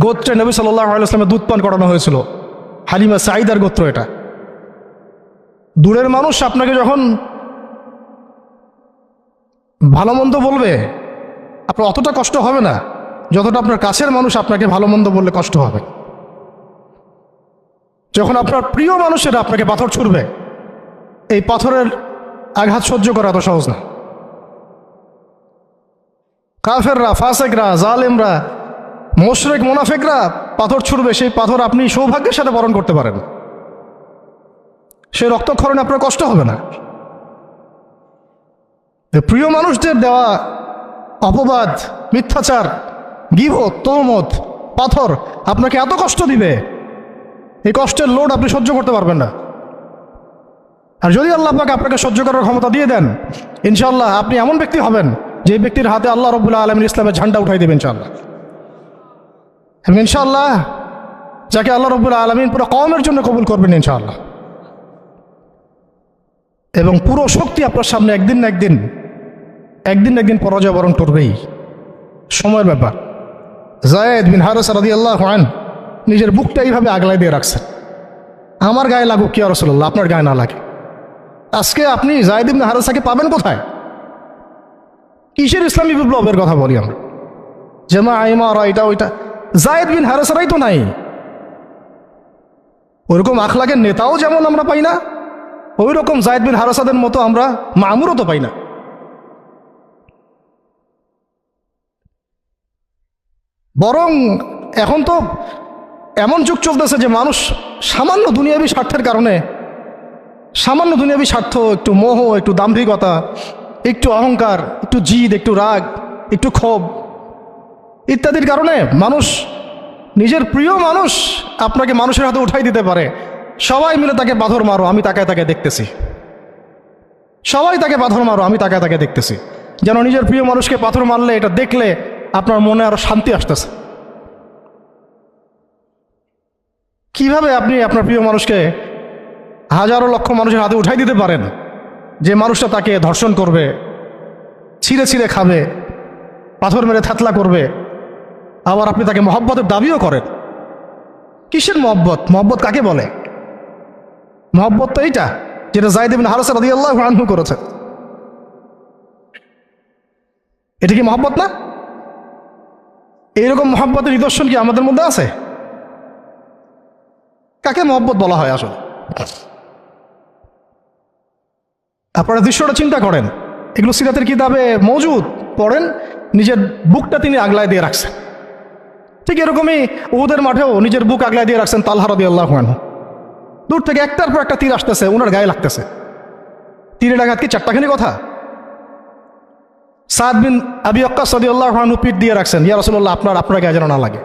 গোত্রে নবী সাল্লাল্লাহু আলাইহি ওয়াসাল্লামের দুধ পান করানো হয়েছিল, হালিমা সাঈদার গোত্র এটা। দূরের মানুষ আপনাকে যখন ভালো মন্দ বলবে আপনার অতটা কষ্ট হবে না যতটা আপনার কাছের মানুষ আপনাকে ভালো মন্দ বললে কষ্ট হবে। যখন আপনার প্রিয় মানুষেরা আপনাকে পাথর ছুড়বে, এই পাথরের আঘাত সহ্য করা এত সহজ না। কাফেররা, ফাসেকরা, জালেমরা, মুশরিক মুনাফিকরা পাথর ছুড়বে, সেই পাথর আপনি সৌভাগ্যের সাথে বরণ করতে পারেন, সেই রক্তক্ষরণে আপনার কষ্ট হবে না। প্রিয় মানুষদের দেওয়া অপবাদ, মিথ্যাচার, গীবত, তহমত, পাথর আপনাকে এত কষ্ট দিবে, এই কষ্টের লোড আপনি সহ্য করতে পারবেন না। আর যদি আল্লাহ পাক আপনাকে সহ্য করার ক্ষমতা দিয়ে দেন, ইনশাআল্লাহ আপনি এমন ব্যক্তি হবেন যে ব্যক্তির হাতে আল্লাহ রাব্বুল আলামিন ইসলামের ঝান্ডা উঠাই দেবেন ইনশাআল্লাহ। এবং ইনশাআল্লাহ যাকে আল্লাহ রাব্বুল আলামিন পুরো কওমের জন্য কবুল করবেন ইনশাআল্লাহ। এবং পুরো শক্তি আপনার সামনে একদিন না একদিন পরাজয় বরণ করবেই, সময়ের ব্যাপার। যায়েদ বিন হারেসা রাদিয়াল্লাহু আনহু নিজের বুকটা এইভাবে আগলায় দিয়ে রাখছেন, আমার গায়ে লাগুক ইয়া রাসূলুল্লাহ, আপনার গায়ে না লাগে। আজকে আপনি যায়েদ ইবনে হারেসাকে পাবেন কোথায়? কিসের ইসলামী বিপ্লবের কথা বলি আমরা? জামা ইমারা এটা ওইটা, যায়েদ বিন হারেসারাই তো নাই। ওইরকম আখলাকের নেতাও যেমন আমরা পাই না, ওই রকম যায়েদ বিন হারেসাদের মতো আমরা মামুরও তো পাই না। বরং এখন তো এমন যুগ চলতেছে যে মানুষ সামান্য দুনিয়াবী স্বার্থের কারণে সামান্য দুনিয়াবী স্বার্থ, একটু মোহ, একটু দাম্ভিকতা, একটু অহংকার, একটু জিদ, একটু রাগ, একটু ক্ষোভ ইত্যাদির কারণে মানুষ, নিজের প্রিয় মানুষ আপনাকে মানুষের হাতে উঠাই দিতে পারে। সবাই মিলে তাকে পাথর মারো, আমি তাকায় তাকে দেখতেছি। সবাই তাকে পাথর মারো, আমি তাকায় তাকে দেখতেছি। যেন নিজের প্রিয় মানুষকে পাথর মারলে এটা দেখলে আপনার মনে আরো শান্তি আসতেছে। কিভাবে আপনি আপনার প্রিয় মানুষকে হাজারো লক্ষ মানুষের হাতে উঠাই দিতে পারেন, যে মানুষটা তাকে ধর্ষণ করবে, ছিঁড়ে ছিঁড়ে খাবে, পাথর মেরে থাতলা করবে, আবার আপনি তাকে মহব্বতের দাবিও করেন? কিসের মহব্বত? মহব্বত কাকে বলে? মহব্বত তো এইটা যেটা যায়েদ ইবনে হারেসা রাদিয়াল্লাহু আনহু করেছে। এটা কি মহব্বত না? এইরকম মহব্বতের নিদর্শন কি আমাদের মধ্যে আছে? কাকে মহব্বত বলা হয় আসলে? আপনারা দৃশ্যটা চিন্তা করেন, এগুলো সিরাতের কিতাবে মজুদ, পড়েন, নিজের বুকটা তিনি আগলায় দিয়ে রাখছেন। ঠিক এরকমই উহুদের মাঠেও নিজের বুক আগলায় দিয়ে রাখছেন তালহা রাদিয়াল্লাহু আনহু। দূর থেকে একটার পর একটা তীর আসতেছে, ওনার গায়ে লাগতেছে। তীরের আঘাত কি চারটাখানি কথা? সাদ বিন আবি ওয়াক্কাস রাদিয়াল্লাহু আনহু পিঠ দিয়ে রাখছেন, ইয়া রাসূলুল্লাহ আপনার গায়ে যেন না লাগে।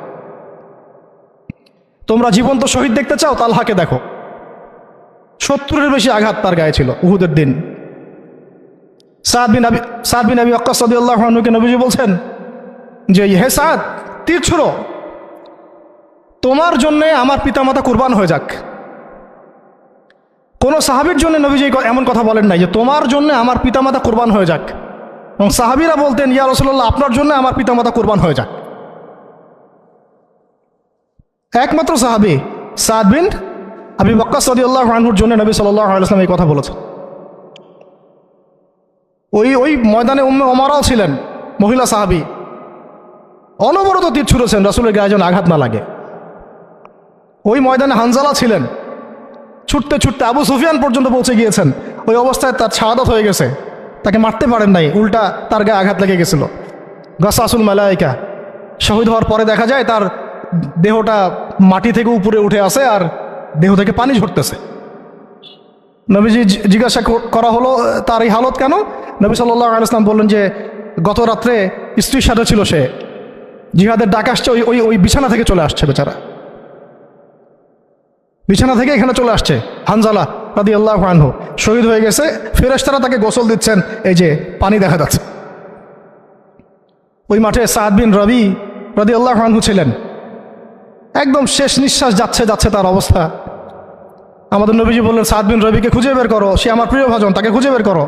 তোমরা জীবন্ত শহীদ দেখতে চাও, তালহাকে দেখো। 70-এর বেশি আঘাত তার গায়ে ছিল উহুদের দিন। সাদ বিন আবি ওয়াক্কাস রাদিয়াল্লাহু আনহুকে নবীজি বলছেন যে, হে সাদ, তীর ছুঁড়ো, তোমার জন্যে আমার পিতামাতা কুরবান হয়ে যাক। কোন সাহাবীর জন্য নবীজি এমন কথা বলেন নাই যে তোমার জন্য আমার পিতামাতা কুরবান হয়ে যাক, এবং সাহাবীরা বলতেন, ইয়া রাসূলুল্লাহ আপনার জন্য আমার পিতামাতা কুরবান হয়ে যাক। একমাত্র সাহাবী সাদ বিন আবি ওয়াক্কাস রাদিয়াল্লাহু আনহুর জন্য নবী সাল্লাল্লাহু আলাইহি ওয়াসাল্লাম এই কথা বলেছেন। ওই ময়দানে উম্মে ওমারাও ছিলেন, মহিলা সাহাবী, অনবরত তীর ছুঁড়েছেন রাসূলের গায়ে যেন আঘাত না লাগে। ওই ময়দানে হানজালা ছিলেন, ছুটতে ছুটতে আবু সুফিয়ান পর্যন্ত পৌঁছে গিয়েছেন। ওই অবস্থায় তার শাহাদাত হয়ে গেছে, তাকে মারতে পারেন নাই, উল্টা তার গায়ে আঘাত লেগে গেছিল। গাসাসুল মালায়েকা, শহীদ হওয়ার পরে দেখা যায় তার দেহটা মাটি থেকে উপরে উঠে আসে আর দেহ থেকে পানি ঝরতেছে। নবীজি জিজ্ঞাসা করা হলো তার এই হালত কেন? নবী সাল্লাল্লাহু আলাইহি ওয়াসাল্লাম বললেন যে গত রাত্রে স্ত্রীর সাথে ছিল, সে জিহাদের ডাক আসছে, ওই বিছানা থেকে চলে আসছে, বেচারা বিছানা থেকে এখানে চলে আসছে। হানজালা রাদিয়াল্লাহু আনহু শহীদ হয়ে গেছে, ফেরেশতারা তাকে গোসল দিচ্ছেন, এই যে পানি দেখা যাচ্ছে। ওই মাঠে সাদ বিন রবি রাদিয়াল্লাহু আনহু ছিলেন, একদম শেষ নিঃশ্বাস যাচ্ছে তার অবস্থা। আমাদের নবীজি বললেন, সাদ বিন রবিকে খুঁজে বের করো, সে আমার প্রিয় ভাজন, তাকে খুঁজে বের করো।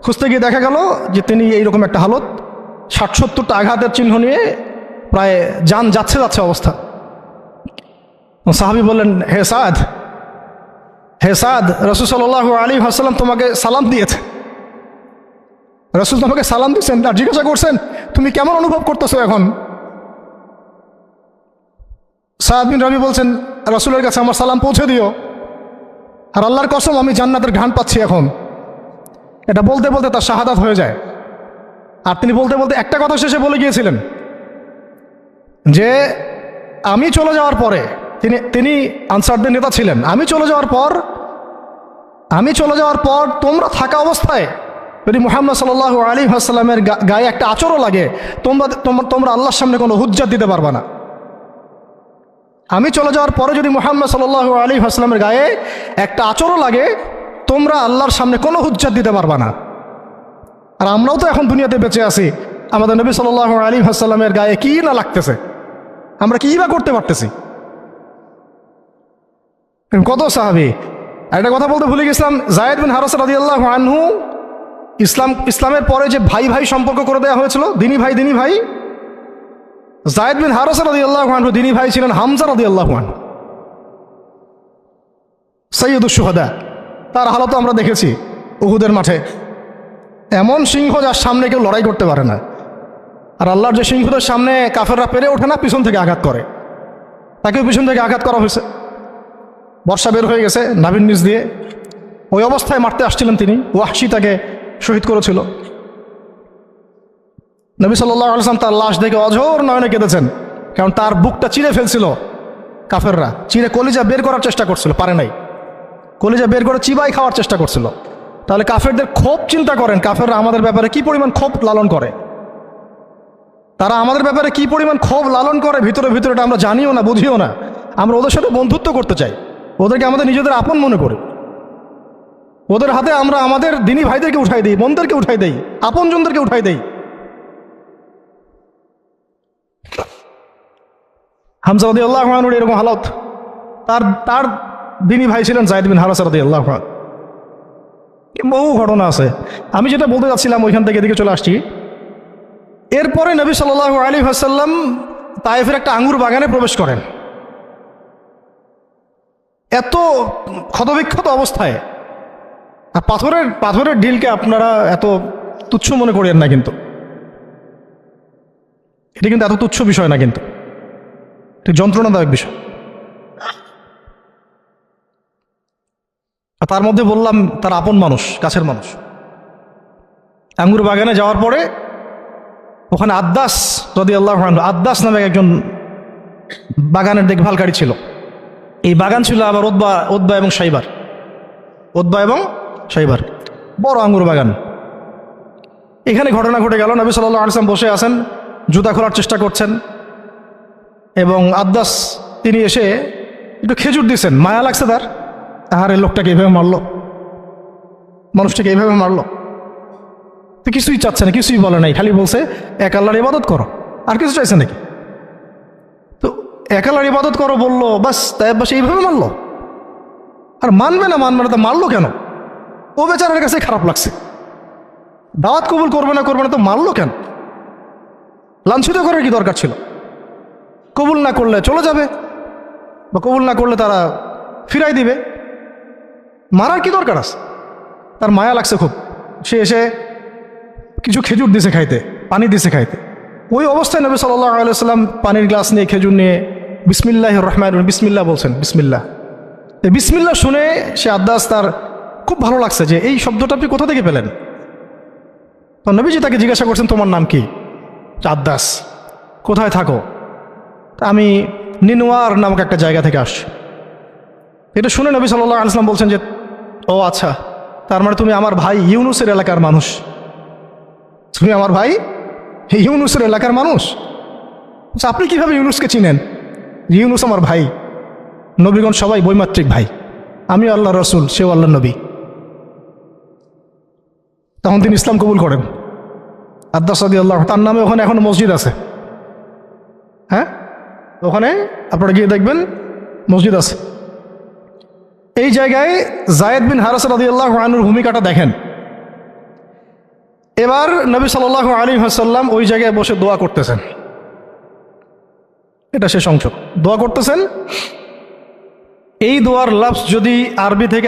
খুঁজতে গিয়ে দেখা গেল যে তিনি এইরকম একটা হালত, 60-70টা আঘাতের চিহ্ন নিয়ে প্রায় যান যাচ্ছে অবস্থা। সাহাবী বললেন, হে সাদ, রাসূল সাল্লাল্লাহু আলাইহি ওয়াসাল্লাম তোমাকে সালাম দিয়েছে। রাসূল তোমাকে সালাম দিয়েছেন আর জিজ্ঞাসা করছেন তুমি কেমন অনুভব করতেছো এখন? সাদ বিন রবি বলছেন, রাসূলের কাছে আমার সালাম পৌঁছে দিও, আর আল্লাহর কসম আমি জান্নাতের ঘ্রাণ পাচ্ছি এখন। এটা বলতে বলতে তার শাহাদাত হয়ে যায়। আর তিনি বলতে বলতে একটা কথা শেষে বলে গিয়েছিলেন যে আমি চলে যাওয়ার পরে, তিনি আনসারদের নেতা ছিলেন, আমি চলে যাওয়ার পর তোমরা থাকা অবস্থায় যদি মুহাম্মদ সাল্লাল্লাহু আলাইহি ওয়াসাল্লামের গায়ে একটা আঁচড়ও লাগে, তোমরা আল্লাহর সামনে কোনো হুজ্জাত দিতে পারবা না। আমি চলে যাওয়ার পরে যদি মুহাম্মদ সাল্লাল্লাহু আলাইহি ওয়াসাল্লামের গায়ে একটা আঁচড়ও লাগে, তোমরা আল্লাহর সামনে কোনো হুজ্জাত দিতে পারবা না। আর আমরাও তো এখন দুনিয়াতে বেঁচে আছি, আমাদের নবী সাল্লাল্লাহু আলাইহি ওয়াসাল্লামের গায়ে কি না লাগতেছে, আমরা কি বা করতে পারতেছি? কত সাহাবী। একটা কথা বলতে ভুলে গেছিলাম, যায়েদ বিন হারেসা রাদিয়াল্লাহু আনহু ইসলামের পরে যে ভাই ভাই সম্পর্ক করে দেওয়া হয়েছিল, দিনী ভাই, যায়েদ বিন হারেসা রাদিয়াল্লাহু আনহু দিনী ভাই ছিলেন হামজা রাদিয়াল্লাহু আনহু, সাইয়্যিদুশ শুহাদা। তার হালত আমরা দেখেছি উহুদের মাঠে, এমন সিংহ যার সামনে কেউ লড়াই করতে পারে না। আর আল্লাহর যে সিংহদের সামনে কাফেররা পেরে ওঠে না, পিছন থেকে আঘাত করে, তাকেও পিছন থেকে আঘাত করা হয়েছে। বর্ষা বের হয়ে গেছে নাভির নিচ দিয়ে, ওই অবস্থায় মারতে আসছিলেন তিনি, ওয়াহশী তাকে শহীদ করেছিল। নবী সাল্লাল্লাহু আলাইহি ওয়াসাল্লাম তার লাশ দেখে অঝোর নয়নে কেঁদেছেন, কারণ তার বুকটা চিরে ফেলছিল কাফেররা, চিরে কলিজা বের করার চেষ্টা করছিল, পারে নাই। কলিজা বের করে চিবাই খাওয়ার চেষ্টা করছিল। তাহলে কাফেরদের ক্ষোভ চিন্তা করেন, কাফেররা আমাদের ব্যাপারে কি পরিমাণ ক্ষোভ লালন করে, তারা আমাদের ব্যাপারে কি পরিমাণ ক্ষোভ লালন করে ভিতরে ভিতরে, এটা আমরা জানিও না, বুঝিও না। আমরা ওদের সাথে বন্ধুত্ব করতে চাই, ওদেরকে আমাদের নিজেদের আপন মনে করি, ওদের হাতে আমরা আমাদের দিনী ভাইদেরকে উঠাই দিই, বোনদেরকে উঠাই দেই, আপনজনদেরকে উঠাই দেই। হামজা রাদিয়াল্লাহু আনহুর এরকম হালত। তার দিনী ভাই ছিলেন যায়েদ বিন হারেসা রাদিয়াল্লাহু আনহু। বহু ঘটনা আছে। আমি যেটা বলতে যাচ্ছিলাম ওইখান থেকে এদিকে চলে আসছি। এরপরে নবী সাল্লাল্লাহু আলাইহি ওয়াসাল্লাম তায়েফের একটা আঙ্গুর বাগানে প্রবেশ করেন, এত ক্ষতবিক্ষত অবস্থায়। আর পাথরের ঢিলকে আপনারা এত তুচ্ছ মনে করেন না, কিন্তু এটা কিন্তু এত তুচ্ছ বিষয় না, কিন্তু ঠিক যন্ত্রণাদায়ক বিষয়। আর তার মধ্যে বললাম তার আপন মানুষ, কাছের মানুষ। আঙ্গুর বাগানে যাওয়ার পরে ওখানে আদ্দাস রাদিয়াল্লাহু আনহু, আদ্দাস নামে একজন বাগানের দেখভালকারী ছিল। এই বাগান ছিল আবার উতবা এবং শাইবার, বড় আঙ্গুর বাগান। এখানে ঘটনা ঘটে গেল, নবী সাল্লাল্লাহু আলাইহি ওয়াসাল্লাম বসে আছেন, জুতা খোলার চেষ্টা করছেন, এবং আদ্দাস তিনি এসে একটু খেজুর দিয়েছেন। মায়া লাগছে তার, আহারে লোকটাকে এইভাবে মারলো, মানুষটাকে এইভাবে মারলো। তো কিছুই চাচ্ছে না, কিছুই বলে নাই, খালি বলছে এক আল্লাহর ইবাদত করো, আর কিছু চাইছে নাকি? তো এক আল্লাহর ইবাদত করো বললো, বাস তাই বাস এইভাবে মারলো। আর মানবে না তো মারলো কেন? ও বেচারার কাছে খারাপ লাগছে, দাওয়াত কবুল করবে না তো মারলো কেন? লাঞ্ছিত করার কি দরকার ছিল? কবুল না করলে চলে যাবে, বা কবুল না করলে তারা ফিরাই দিবে, মারার কি দরকার আছে? তার মায়া লাগছে খুব। সে এসে কিছু খেজুর দিছে খাইতে, পানি দিছে খাইতে। ওই অবস্থায় নবী সাল্লাল্লাহু আলাইহি ওয়াসাল্লাম পানির গ্লাস নিয়ে, খেজুর নিয়ে বিসমিল্লাহির রহমানির রহিম, বিসমিল্লাহ বলছেন। বিসমিল্লাহ শুনে সে আদ্দাস, তার খুব ভালো লাগছে যে এই শব্দটা আপনি কোথা থেকে পেলেন? তো নবীজি তাকে জিজ্ঞাসা করছেন, তোমার নাম কি? আদ্দাস। কোথায় থাকো? আমি নিনওয়ার নামক একটা জায়গা থেকে আসছি। এটা শুনে নবী সাল্লাল্লাহু আলাইহি ওয়াসাল্লাম বলছেন যে, ও আচ্ছা, তার মানে তুমি আমার ভাই ইউনুসের এলাকার মানুষ। তুমি আমার ভাই ইউনুসের এলাকার মানুষ? আচ্ছা, আপনি কিভাবে ইউনুসকে চিনেন? ইউনুস আমার ভাই, নবীগণ সবাই বৈমাত্রিক ভাই, আমি আল্লাহ রসুল, সেও আল্লাহ নবী। তখন তিনি ইসলাম কবুল করেন। আদ্দাস রাদিয়াল্লাহু, তার নামে ওখানে এখন মসজিদ আছে। হ্যাঁ, ওখানে আপনারা গিয়ে দেখবেন মসজিদ আছে। এই জায়গায় যায়েদ বিন হারেসা রাদিয়াল্লাহু আনহুর ভূমিকাটা দেখেন। এবার নবী সাল্লাল্লাহু আলাইহি ওয়াসাল্লাম ওই জায়গায় বসে দোয়া করতেছেন। এটা শেষ অংশ, দোয়া করতেছেন। এই দোয়ার লফজ যদি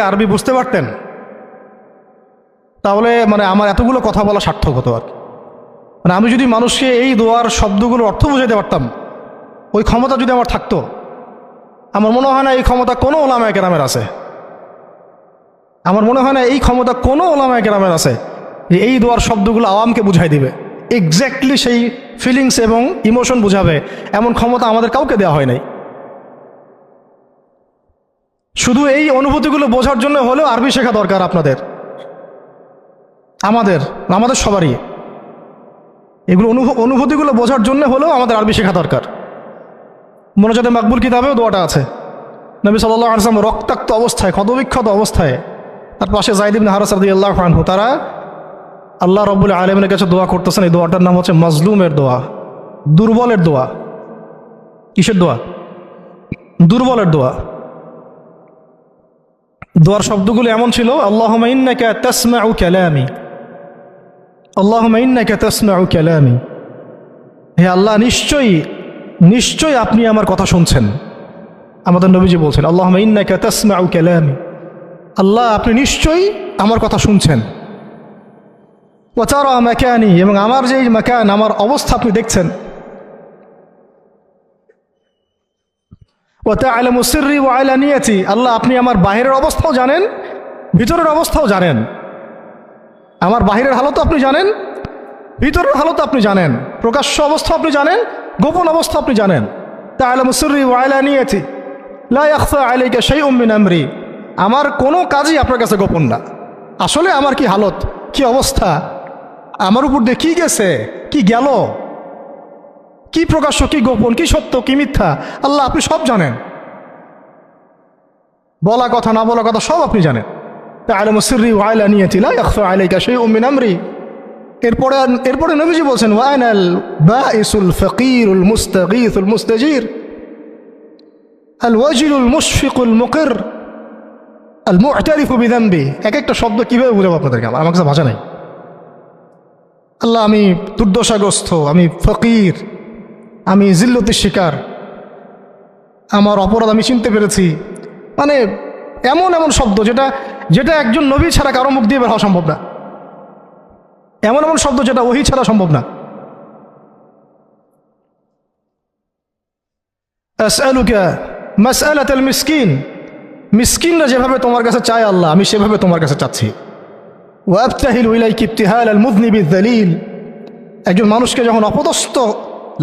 আরবি বুঝতে পারতেন, তাহলে মানে আমার এতগুলো কথা বলা সার্থক হতো। আর মানে আমি যদি মানুষকে এই দোয়ার শব্দগুলোর অর্থ বুঝাইতে পারতাম, ওই ক্ষমতা যদি আমার থাকতো, আমার মনে হয় না এই ক্ষমতা কোনো ওলামায়ে কেরামের আছে। আমার মনে হয় না এই ক্ষমতা কোনো ওলামায়ে কেরামের আছে যে এই দোয়ার শব্দগুলো আওয়ামকে বুঝাই দিবে, এক্স্যাক্টলি সেই ফিলিংস এবং ইমোশন বুঝাবে, এমন ক্ষমতা আমাদের কাউকে দেওয়া হয় নাই। শুধু এই অনুভূতিগুলো বোঝার জন্য হলেও আরবি শেখা দরকার আপনাদের, আমাদের সবারই। এগুলো অনুভূতিগুলো বোঝার জন্য হলেও আমাদের আরবি শেখা দরকার। মোনাজাতে মাকবুল কিতাবেও দোয়াটা আছে। নবী সাল্লাল্লাহু আলাইহি ওয়াসাল্লাম রক্তাক্ত অবস্থায়, ক্ষতবিক্ষত অবস্থায়, তার পাশে যায়েদ ইবনে হারেসা রাদিয়াল্লাহু আনহু, তারা আল্লাহ রাব্বুল আলামিনের কাছে দোয়া করতেছেন। এই দোয়াটার নাম হচ্ছে মাজলুমের দোয়া, দুর্বলের দোয়া। কিসের দোয়া? দুর্বলের দোয়া। দোয়ার শব্দগুলো এমন ছিল, আল্লাহুম্মা ইন্নাকা তাসমাউ কালামি, আল্লাহুম্মা ইন্নাকা তাসমাউ কালামি, হে আল্লাহ, নিশ্চয়ই আপনি আমার কথা শুনছেন। আমাদের নবীজি বলছেন, আল্লাহুম্মা ইন্নাকা তাসমাউ কালামি, আল্লাহ আপনি নিশ্চয়ই আমার কথা শুনছেন। ওয়া তারা মাকানি, এবং আমার যে মাকান, আমার অবস্থা আপনি দেখছেন। ওয়া তা'লামু সিররি ওয়া আলানিয়াতি, আল্লাহ আপনি আমার বাহিরের অবস্থাও জানেন, ভিতরের অবস্থাও জানেন। আমার বাহিরের হালতও আপনি জানেন, ভিতরের হালতও আপনি জানেন, প্রকাশ্য অবস্থা আপনি জানেন, গোপন অবস্থা আপনি জানেন। তা'লামু সিররি ওয়া আলানিয়াতি লা ইয়াখফা আলাইকা শাইউম মিন আমরি, আমার কোনো কাজই আপনার কাছে গোপন না। আসলে আমার কি হালত, কি অবস্থা, আমার উপর দিয়ে কি গেছে, কি গেল, কি প্রকাশ্য, কি গোপন, কি সত্য, কি মিথ্যা, আল্লাহ আপনি সব জানেন। বলা কথা না বলা কথা সব আপনি জানেন। তা'লামু সিররি ওয়া আলানিয়াতি লা ইয়াখফা আলাইকা শাইউম মিন আমরি। এরপরে নবীজি বলছেন ওয়া আনাল বাঈসুল ফাকিরুল মুস্তাগীসুল মুস্তাজির আল ওয়াজিলুল মুশফিকুল মুকির আল মু'তারিফু বিযামবি। এক একটা শব্দ কিভাবে বুঝাবো আপনাদেরকে, আমার কাছে ভাষা নাই। আল্লাহ আমি দুর্দশাগ্রস্ত, আমি ফকির, আমি জিল্লতির শিকার, আমার অপরাধ আমি চিনতে পেরেছি। মানে এমন এমন শব্দ যেটা যেটা একজন নবী ছাড়া কারো মুখ দিয়ে বের হওয়া সম্ভব না, এমন এমন শব্দ যেটা ওহী ছাড়া সম্ভব না। আসআলুকা মাসআলাতাল মিসকিন, মিসকিনরা যেভাবে তোমার কাছে চায় আল্লাহ আমি সেভাবে তোমার কাছে চাচ্ছি। ওয়া আবতাহিলু ইলাইকা ইবতিহালাল মুযনিবিয যালিল, একজন মানুষকে যখন অপদস্থ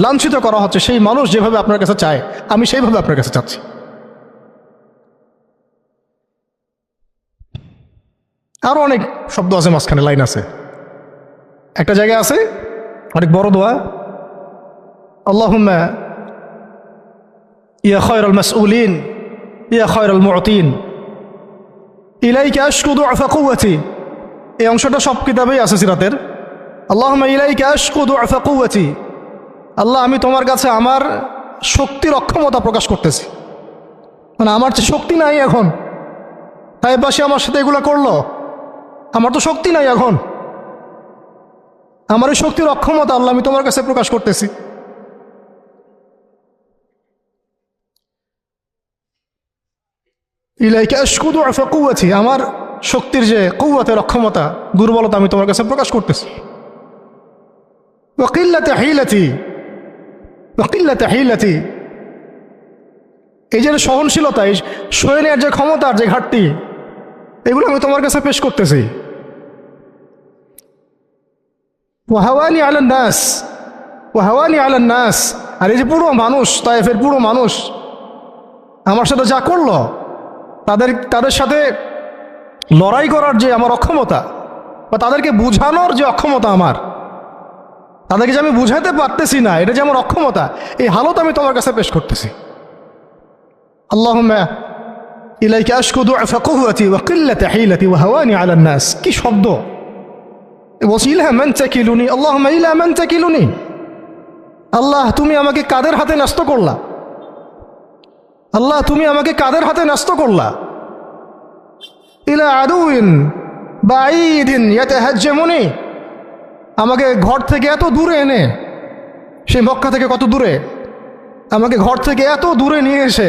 লাঞ্ছিত করা হচ্ছে সেই মানুষ যেভাবে আপনার কাছে চায় আমি সেইভাবে আপনার কাছে চাচ্ছি। আরো অনেক শব্দ আছে, মাঝখানে লাইন আছে। একটা জায়গায় আছে অনেক বড় দোয়া, আল্লাহুম্মা ইয়া খায়রাল মাসউলিন ইয়া খায়রাল মু'তিন ইলাইকা আশকু দু'ফা কুওয়াতি। এই অংশটা সব কিতাবেই আছে সিরাতের। আল্লাহুম্মা ইলাইকা আশকু দু'ফা কুওয়াতি, আল্লাহ আমি তোমার কাছে আমার শক্তির অক্ষমতা প্রকাশ করতেছি। মানে আমার যে শক্তি নাই এখন, তাই পাশে আমার সাথে এগুলো করলো, আমার তো শক্তি নাই এখন, আমার এই শক্তির অক্ষমতা আল্লাহ আমি তোমার কাছে প্রকাশ করতেছি। ইলাইকা আশকু দু'ফা কুওয়াতি, আমার শক্তির যে কুওয়াতের অক্ষমতা, দুর্বলতা আমি তোমার কাছে প্রকাশ করতেছি। ওয়া কিল্লাতা হিলাতি, ওয়া কিল্লাতা হিলাতি, এই যে সহনশীলতা, এই সয়ে নেওয়ার যে ক্ষমতার যে ঘাটতি, এগুলো আমি তোমার কাছে পেশ করতেছি। ওয়া হাওয়ানি আলান নাস, ওয়া হাওয়ানি আলান নাস, আর এই যে পুরো মানুষ, তায়েফের পুরো মানুষ আমার সাথে যা করলো, তাদের সাথে লড়াই করার যে আমার অক্ষমতা, বা তাদেরকে বুঝানোর যে অক্ষমতা আমার, তাদেরকে যে আমি বুঝাতে পারতেছি না, এটা যে আমার অক্ষমতা, এই হালত আমি তোমার কাছে পেশ করতেছি। আল্লাহুম্মা ইলাইকা আশকু দু'ফা কুওয়াতি ওয়া কিল্লাতা হিলাতি ওয়া হাওয়ানি আলান নাস। কি শব্দ! বলছি ইলা মান তাকিলুনি, আল্লাহুম্মা ইলা মান তাকিলুনি, আল্লাহ তুমি আমাকে কাদের হাতে ন্যস্ত করলা, আল্লাহ তুমি আমাকে কাদের হাতে ন্যস্ত করলা। ইলা আদুইন বাঈদিন ইয়াতাহাজ্জামুনি, আমাকে ঘর থেকে এত দূরে এনে, সেই মক্কা থেকে কত দূরে, আমাকে ঘর থেকে এত দূরে নিয়ে এসে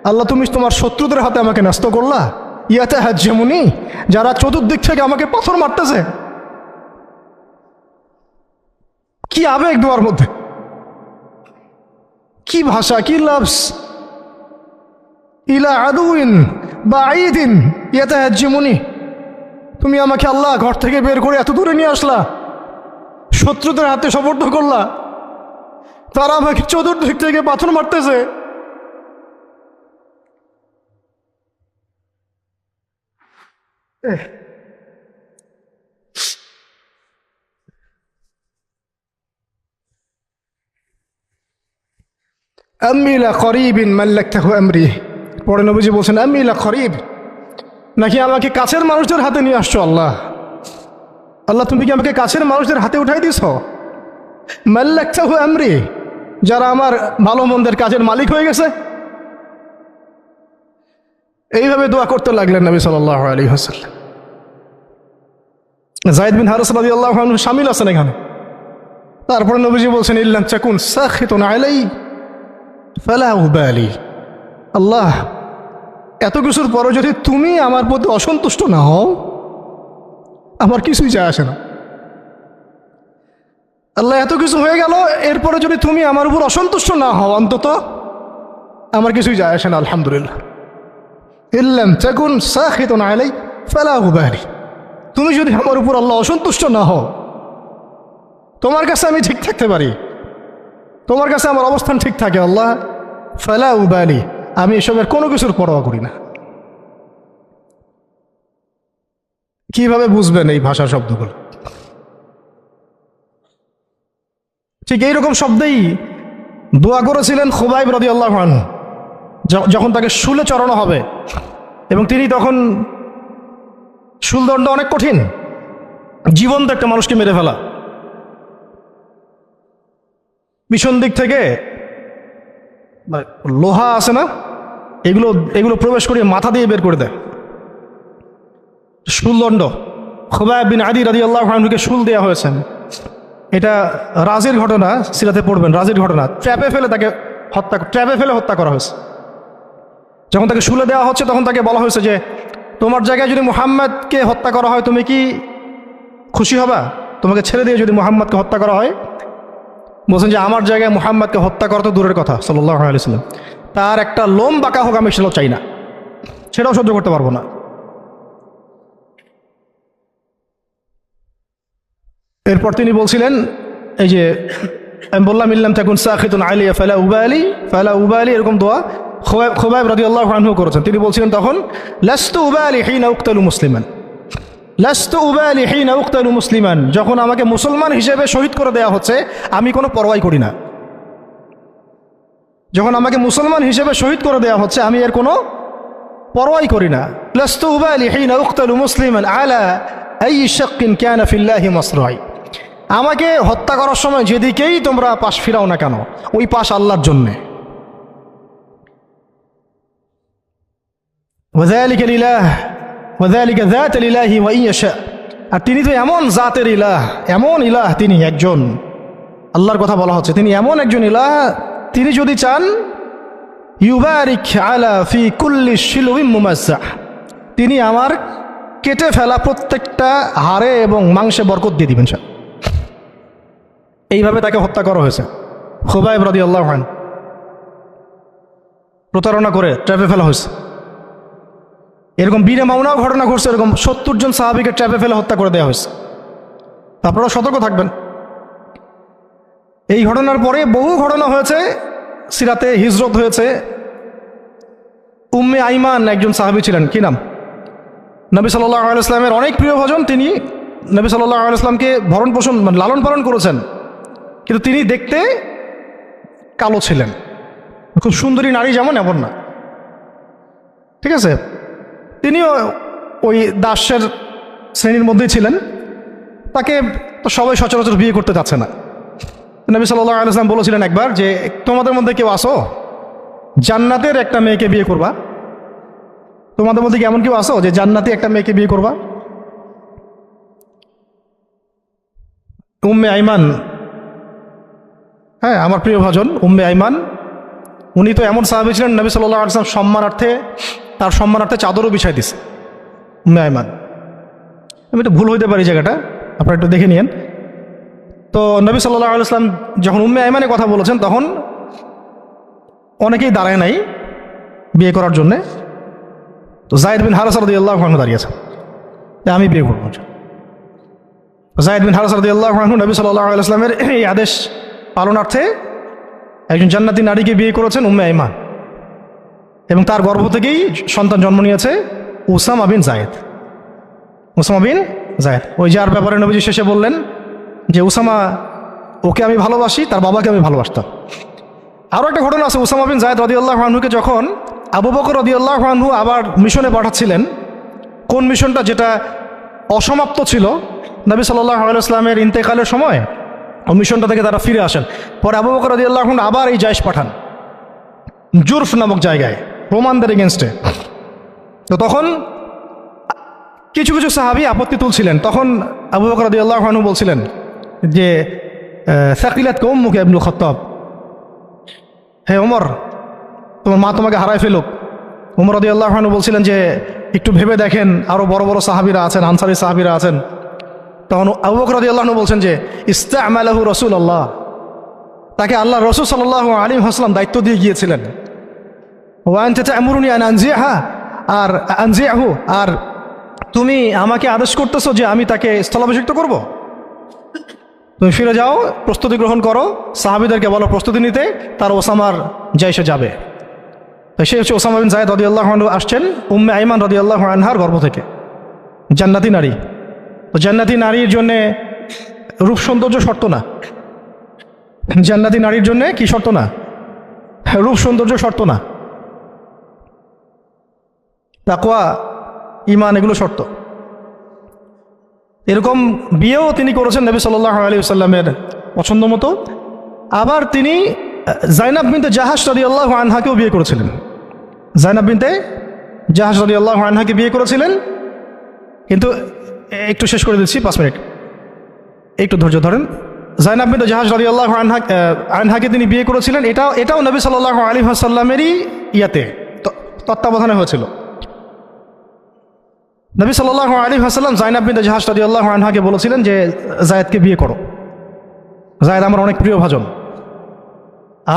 আল্লাহ তুমি তোমার শত্রুদের হাতে আমাকে ন্যস্ত করলা। ইয়াতাহাজ্জামুনি, যারা চতুর্দিক থেকে আমাকে পাথর মারতেছে। কি আবেগ দোয়ার মধ্যে, কি ভাষা, কি লফজ! ইলা আদুইন বাঈদিন ইয়াতাহাজ্জামুনি, তুমি আমাকে আল্লাহ ঘর থেকে বের করে এত দূরে নিয়ে আসলা, শত্রুদের হাতে সোপর্দ করলা, তারা আমাকে চতুর্দিক থেকে পাথর মারতেছে। আম্মি লা করিবিন মাল্লাকতাহু আমরি, পরে নবীজি বলছেন আম্মি লা করিব, নাকি আমাকে কাছের মানুষদের হাতে নিয়ে আসছো আল্লাহ, আল্লাহ তুমি কি আমাকে কাছের মানুষদের হাতে উঠাই দিছ। মাল্লাকতাহু আমরি, যারা আমার ভালো মন্দের কাজের মালিক হয়ে গেছে। এইভাবে দোয়া করতে লাগলেন নবী সাল্লাল্লাহু আলাইহি ওয়াসাল্লাম। যায়েদ বিন হারিস রাদিয়াল্লাহু আনহু শামিল আছেন এখানে। তারপরে নবীজি বলছেন ইল্লাম তাকুন সাখিতুন আলাই ফালা উবালি, আল্লাহ এত কিছুর পরে যদি তুমি আমার প্রতি অসন্তুষ্ট না হও আমার কিছুই যায় আসে না। আল্লাহ এত কিছু হয়ে গেল, এরপরে যদি তুমি আমার উপর অসন্তুষ্ট না হও অন্তত আমার কিছুই যায় আসে না। আলহামদুলিল্লাহ। ইল্লাম তাকুন সাখিতুন আলাই ফালা উবালি, তুমি যদি আমার উপর আল্লাহ অসন্তুষ্ট না হও, তোমার কাছে আমি ঠিক থাকতে পারি, তোমার কাছে আমার অবস্থান ঠিক থাকে আল্লাহ, ফালা উবালি, আমি এসবের কোনো কিছুর পরোয়া করি না। কিভাবে বুঝবেন এই ভাষার শব্দগুলো? ঠিক এইরকম শব্দেই দোয়া করেছিলেন খুবাইব রাদিয়াল্লাহু আনহু যখন তাকে শুলে চড়ানো হবে, এবং তিনি তখন, শুলদণ্ড অনেক কঠিন, জীবন্ত একটা মানুষকে মেরে ফেলা, পিছন দিক থেকে লোহা আছে না, এগুলো এগুলো প্রবেশ করিয়ে মাথা দিয়ে বের করে দেয়। শুলদণ্ড, খুবাইব বিন আদি রাদিয়াল্লাহু আনহুকে শুল দেওয়া হয়েছে। এটা রাজির ঘটনা, সিরাতে পড়বেন, রাজির ঘটনা। ট্র্যাপে ফেলে হত্যা করা হয়েছে। যখন তাকে শুলে দেওয়া হচ্ছে তখন তাকে বলা হয়েছে যে তোমার জায়গায় যদি মুহাম্মদকে হত্যা করা হয় তুমি কি খুশি হবা? তোমাকে ছেড়ে দিয়ে যদি মুহাম্মদকে হত্যা করা হয়? বলছেন যে আমার জায়গায় মুহাম্মদকে হত্যা করা তো দূরের কথা, সাল্লাল্লাহু আলাইহি ওয়াসাল্লাম, তার একটা লোম বাঁকা হোক আমি সেটাও চাই না, সেটাও সহ্য করতে পারবো না। এরপর তিনি বলছিলেন, এই যে আমি বললাম ইল্লাম তাকুন সাখিতুন আলাইয়া ফালা উবালি, এরকম দোয়া খুবাইব রাদিয়াল্লাহু আনহু করেছেন। তিনি বলছিলেন তখন, লাস্তু উবালি হিনা উকতালু মুসলিমান, লাস্তু উবালি হিনা উকতালু মুসলিমান, যখন আমাকে মুসলমান হিসেবে শহীদ করে দেওয়া হচ্ছে আমি কোনো পরোয়াই করি না। যখন আমাকে মুসলমান হিসেবে শহীদ করে দেওয়া হচ্ছে আমি এর কোনো পরোয়াই করি না। লাস্তু উবালি হিনা উকতালু মুসলিমান আলা আই শাক্কিন কানা ফিল্লাহি মাসরাই, আমাকে হত্যা করার সময় যেদিকেই তোমরা পাশ ফিরাও না কেন ওই পাশ আল্লাহর জন্যে। ওয়াযালিকা লিলাহ ওয়াযালিকা যাতুল ইলাহি ওয়া ইয়াশা, আর তিনি তো এমন জাতের ইলাহ, এমন ইলাহ, তিনি একজন, আল্লাহর কথা বলা হচ্ছে, তিনি এমন একজন ইলাহ, তিনি যদি চান ইউবারিক আলা ফি কুল্লি শিলউম মুমাজ্জাহ, তিনি আমার কেটে ফেলা প্রত্যেকটা হাড়ে এবং মাংসে বরকত দিয়ে দিবেন। এইভাবে তাকে হত্যা করা হয়েছে। খুবাইব রাদিয়াল্লাহু আনহু প্রতারণা করে ট্র্যাপে ফেলা হয়েছে। এরকম বীরে মাউনাও ঘটনা ঘটছে, এরকম 70 জন সাহাবীকে ট্র্যাপে ফেলে হত্যা করে দেওয়া হয়েছে। আপনারা সতর্ক থাকবেন। এই ঘটনার পরে বহু ঘটনা হয়েছে, সিরাতে হিজরত হয়েছে। উম্মে আইমান একজন সাহাবী ছিলেন, কি নাম, নবী সাল্লাল্লাহু আলাইহি ওয়াসাল্লামের অনেক প্রিয় ভজন। তিনি নবী সাল্লাল্লাহু আলাইহি ওয়াসাল্লামকে ভরণ পোষণ লালন পালন করেছেন, কিন্তু তিনি দেখতে কালো ছিলেন। খুব সুন্দরী নারী যেমন এমন না, ঠিক আছে। তিনিও ওই দাসের শ্রেণীর মধ্যেই ছিলেন। তাকে তো সবাই সচরাচর বিয়ে করতে চাচ্ছে না। নবী সাল্লাল্লাহু আলাইহি ওয়াসাল্লাম বলেছিলেন একবার যে তোমাদের মধ্যে কেউ আসো জান্নাতের একটা মেয়েকে বিয়ে করবা? তোমাদের মধ্যে কি এমন কেউ আসো যে জান্নাতি একটা মেয়েকে বিয়ে করবা? উম্মে আইমান, হ্যাঁ আমার প্রিয় ভজন উম্মে আইমান, উনি তো এমন সাহাবী ছিলেন নবী সাল্লাল্লাহু আলাইহি ওয়াসাল্লাম তার সম্মানার্থে চাদরও বিছাই দিছে। উম্মে আইমান, আমি একটু ভুল হইতে পারি জায়গাটা, আপনারা একটু দেখে নিয়েন। তো নবী সাল্লাল্লাহু আলাইহি ওয়াসাল্লাম যখন উম্মে আইমানের কথা বলেছেন তখন অনেকেই দাঁড়ায় নাই বিয়ে করার জন্যে। তো যায়েদ বিন হারেসা রাদিয়াল্লাহু আনহু দাঁড়িয়েছেন, আমি বিয়ে করব। যায়েদ বিন হারেসা রাদিয়াল্লাহু আনহু নবী সাল্লাল্লাহু আলাইহি ওয়াসাল্লামের এই আদেশ পালনার্থে একজন জান্নাতি নারীকে বিয়ে করেছেন, উম্মে আইমান, এবং তার গর্ভ থেকেই সন্তান জন্ম নিয়েছে উসামা বিন যায়েদ। উসামা বিন যায়েদ, ওই যার ব্যাপারে নবীজি শেষে বললেন যে উসামা, ওকে আমি ভালোবাসি, তার বাবাকে আমি ভালোবাসতাম। আরও একটা ঘটনা আছে, উসামা বিন যায়েদ রাদিয়াল্লাহু আনহুকে যখন আবু বকর রাদিয়াল্লাহু আনহু আবার মিশনে পাঠাচ্ছিলেন, কোন মিশনটা যেটা অসমাপ্ত ছিল, নবী সাল্লাল্লাহু আলাইহি ওয়াসাল্লামের ইন্তেকালের সময় ওই মিশনটা থেকে তারা ফিরে আসেন। পরে আবু বকর রাদিয়াল্লাহু আনহু আবার এই জায়েশ পাঠান জুরফ নামক জায়গায় রোমানদের এগেনস্টে। তো তখন কিছু কিছু সাহাবী আপত্তি তুলছিলেন। তখন আবু বকর রাদিয়াল্লাহু আনহু বলছিলেন যে সাকিলাত উম্মুকা ইবনুল খাত্তাব, হে ওমর তোমার মা তোমাকে হারায় ফেলুক। ওমর রাদিয়াল্লাহু আনহু বলছিলেন যে একটু ভেবে দেখেন, আরও বড় বড় সাহাবীরা আছেন, আনসারী সাহাবীরা আছেন। তখন আবু বকর রাদিয়াল্লাহু আনহু বলছেন যে ইস্তা'মালাহু রাসূলুল্লাহ, তাকে আল্লাহ রাসূল সাল্লাল্লাহু আলাইহি ওয়াসাল্লাম দায়িত্ব দিয়ে গিয়েছিলেন। ওয়া আনতা তা'মুরুনি আন আনজিহা, আর আনজিহু, আর তুমি আমাকে আদেশ করতেছো যে আমি তাকে স্থলাভিষিক্ত করব? তুমি ফিরে যাও, প্রস্তুতি গ্রহণ করো, সাহাবীদেরকে বলো প্রস্তুতি নিতে, তার ওসামার জায়েশে যাবে। তো সে হচ্ছে ওসামা বিন যায়েদ রাদিয়াল্লাহু আনহু, আসছেন উম্মে আইমান রাদিয়াল্লাহু আনহার গর্ভ থেকে। জান্নাতি নারী। তো জান্নাতি নারীর জন্যে রূপ সৌন্দর্য শর্ত না। জান্নাতি নারীর জন্যে কি শর্ত না? রূপ সৌন্দর্য শর্ত না, তাকওয়া, ঈমান এগুলো শর্ত। এরকম বিয়েও তিনি করেছেন নবী সাল্লাল্লাহু আলাইহি ওয়াসাল্লামের পছন্দ মতো। আবার তিনি জাইনাব বিনতে জাহাশ রাদিয়াল্লাহু আনহাকেও বিয়ে করেছিলেন। জাইনাব বিনতে জাহাশ রাদিয়াল্লাহু আনহাকে বিয়ে করেছিলেন। কিন্তু একটু শেষ করে দিচ্ছি, 5 মিনিট, একটু ধৈর্য ধরেন। জাইনাব বিনতে জাহাশ রাদিয়াল্লাহু আনহাকে তিনি বিয়ে করেছিলেন। এটাও নবী সাল্লাল্লাহু আলাইহি ওয়াসাল্লামেরই তত্ত্বাবধানে হয়েছিল। নবী সাল্লাল্লাহু আলাইহি ওয়াসাল্লাম জাইনাব বিনতে জাহাশ রাদিয়াল্লাহু আনহাকে বলেছিলেন যে জায়েদকে বিয়ে করো, জায়েদ আমার অনেক প্রিয় ভাজন।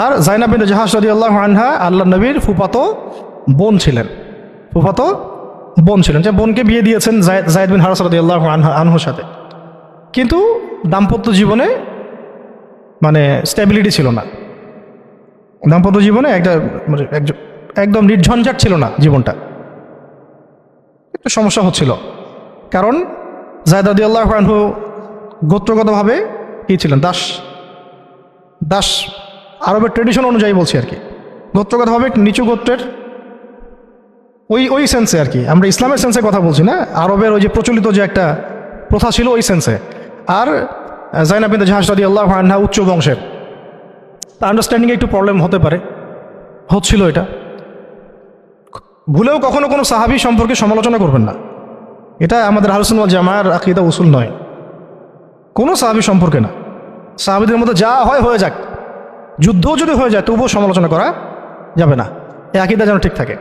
আর জাইনাব বিনতে জাহাশ রাদিয়াল্লাহু আনহা আল্লাহর নবীর ফুফাতো বোন ছিলেন, যে বোনকে বিয়ে দিয়েছেন যায়েদ বিন হারেসা রাদিয়াল্লাহু আনহুর সাথে। কিন্তু দাম্পত্য জীবনে মানে স্টেবিলিটি ছিল না, দাম্পত্য জীবনে একদম নির্ঝঞ্ঝাট ছিল না জীবনটা, একটু সমস্যা হচ্ছিল। কারণ যায়েদ রাদিয়াল্লাহু আনহু গোত্রগতভাবে কি ছিলেন? দাস। আরবের ট্রেডিশন অনুযায়ী বলছি আর কি, গোত্রগতভাবে নিচু গোত্রের ওই সেন্সে আর কি, আমরা ইসলামের সেন্সে কথা বলছি না, আরবের ওই যে প্রচলিত যে একটা প্রথা ছিল ওই সেন্সে। আর জাইনাব বিনতে জাহাশ রাদিয়াল্লাহু আনহা উচ্চ বংশের, আন্ডারস্ট্যান্ডিংয়ে একটু প্রবলেম হতে পারে, হচ্ছিল এটা। ভুলেও কখনো কোনো সাহাবী সম্পর্কে সমালোচনা করবেন না, এটা আমাদের আহলুস সুন্নাহ ওয়াল জামাআর আকীদা উসুল নয়। কোনো সাহাবী সম্পর্কে না, সাহাবীদের মধ্যে যা হয় হয়ে যাক, যুদ্ধও যদি হয়ে যায় তবুও সমালোচনা করা যাবে না, এই আকীদা যেন ঠিক থাকে।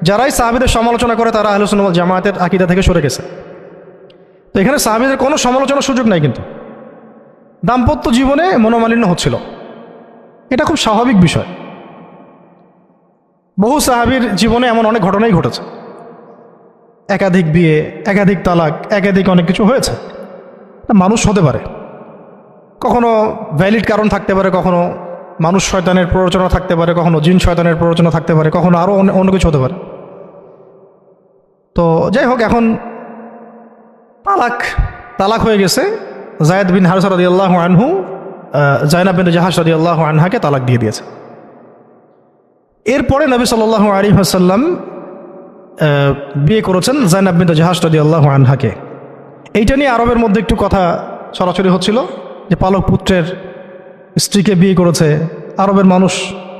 যারাই সাহাবীদের সমালোচনা করে তারা আহলুস সুন্নাহ ওয়াল জামাআতের আকীদা থেকে সরে গেছে। তো এখানে সাহাবীদের কোনো সমালোচনার সুযোগ নাই। কিন্তু দাম্পত্য জীবনে মনোমালিন্য হচ্ছিল, এটা খুব স্বাভাবিক বিষয়। বহু সাহাবীর জীবনে এমন অনেক ঘটনাই ঘটেছে, একাধিক বিয়ে, একাধিক তালাক, একাধিক অনেক কিছু হয়েছে। মানুষ হতে পারে, কখনো ভ্যালিড কারণ থাকতে পারে, কখনো মানুষ শয়তানের প্ররোচনা থাকতে পারে, কখনো জিন শয়তানের প্ররোচনা থাকতে পারে, কখনো আরও অন্য কিছু হতে পারে। তো যাই হোক, এখন তালাক হয়ে গেছে। যায়েদ বিন হারেসা রাদিয়াল্লাহু আনহু জাইনাব বিনতে জাহাশ রাদিয়াল্লাহু আনহাকে তালাক দিয়ে দিয়েছে। এরপরে নবী সাল্লাল্লাহু আলাইহি ওয়াসাল্লাম বিয়ে করেছেন জাইনাব বিনতে জাহাশ রাদিয়াল্লাহু আনহাকে। এইটা নিয়ে আরবের মধ্যে একটু কথা ছড়াছড়ি হচ্ছিল যে পালক পুত্রের স্ত্রীকে বিয়ে করেছে। আরবের মানুষ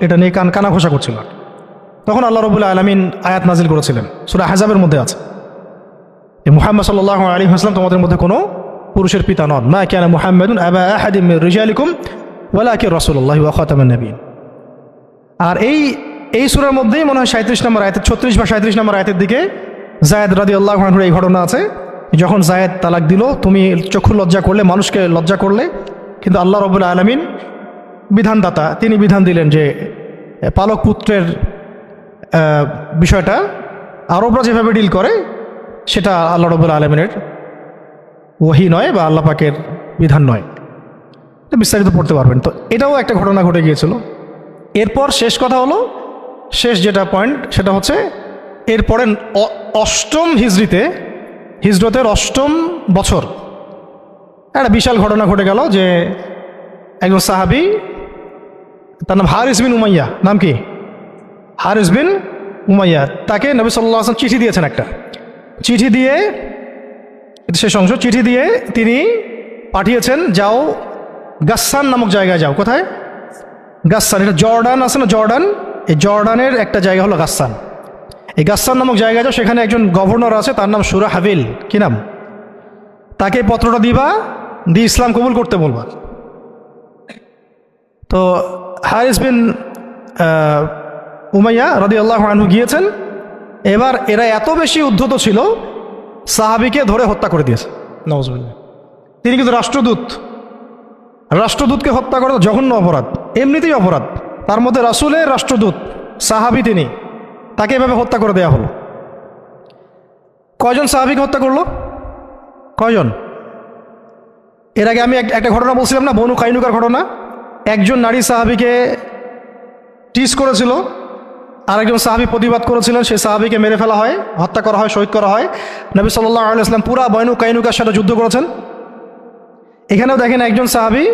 এটা নিয়ে কানাঘোষা করছিল। তখন আল্লাহ রাব্বুল আলামিন আয়াত নাজিল করেছিলেন, সূরা আহজাবের মধ্যে আছে, যে মুহাম্মদ সাল্লাল্লাহু আলাইহি ওয়াসাল্লাম তোমাদের মধ্যে কোনো পুরুষের পিতা নন। মা কানা মুহাম্মাদুন আবা আহাদিম মির রিজালিকুম ওয়ালাকিন রাসূলুল্লাহি ওয়া খাতামান নাবিয়্যিন। আর এই সূরার মধ্যেই মনে হয় 37 নম্বর আয়াতের 36 বা 37 নম্বর আয়াতের দিকে যায়েদ রাদিয়াল্লাহু আনহুর এই ঘটনা আছে। যখন যায়েদ তালাক দিল, তুমি চক্ষু লজ্জা করলে, মানুষকে লজ্জা করলে, কিন্তু আল্লাহ রাব্বুল আলামিন বিধানদাতা, তিনি বিধান দিলেন যে পালক পুত্রের বিষয়টা আরবরা যেভাবে ডিল করে সেটা আল্লাহ রাব্বুল আলামিনের ওহী নয় বা আল্লাহ পাকের বিধান নয়। বিস্তারিত পড়তে পারবেন। তো এটাও একটা ঘটনা ঘটে গিয়েছিল। এরপর শেষ কথা হলো, শেষ যেটা পয়েন্ট সেটা হচ্ছে এরপরে 8ম হিজরতের 8ম বছর একটা বিশাল ঘটনা ঘটে গেল যে একজন সাহাবী, তার নাম হারিস বিন উমাইয়া, নাম কি? হারিস বিন উমাইয়া। তাকে নবী সাল্লাল্লাহু আলাইহি ওয়াসাল্লাম চিঠি দিয়েছেন, একটা চিঠি দিয়ে, শেষ অংশ, চিঠি দিয়ে তিনি পাঠিয়েছেন, যাও গাসসান নামক জায়গায় যাও। কোথায়? গাসসান। এটা জর্ডান আছে না, জর্ডান, এই জর্ডানের একটা জায়গা হলো গাসসান। এই গাসসান নামক জায়গায় যাও, সেখানে একজন গভর্নর আছে, তার নাম সুরাহাবিল। কি নাম? তাকে পত্রটা দিবা, দিয়ে ইসলাম কবুল করতে বলবা। তো হারিস বিন উমাইয়া রাদিয়াল্লাহু আনহু গিয়েছেন। এবার এরা এত বেশি উদ্ধত ছিল, সাহাবীকে ধরে হত্যা করে দিয়েছে। নাউজুবিল্লাহ। তিনি কিন্তু রাষ্ট্রদূতকে হত্যা করা জঘন্য অপরাধ, এমনিতেই অপরাধ, তার মধ্যে রাসূলের রাষ্ট্রদূত সাহাবী, তিনি, তাকে এভাবে হত্যা করে দেওয়া হলো। কয়জন সাহাবীকে হত্যা করলো? কয়জন? এর আগে আমি একটা ঘটনা বলছিলাম না, বনু কাইনুকার ঘটনা। একজন নারী সাহাবীকে টিজ করেছিল, আরেকজন সাহাবী প্রতিবাদ করেছিলেন, সেই সাহাবীকে মেরে ফেলা হয়, হত্যা করা হয়, শহীদ করা হয়। নবী সাল্লাল্লাহু আলাইহি ওয়াসাল্লাম পুরা বনু কাইনুকার সাথে যুদ্ধ করেছেন। এখানেও দেখেন একজন সাহাবী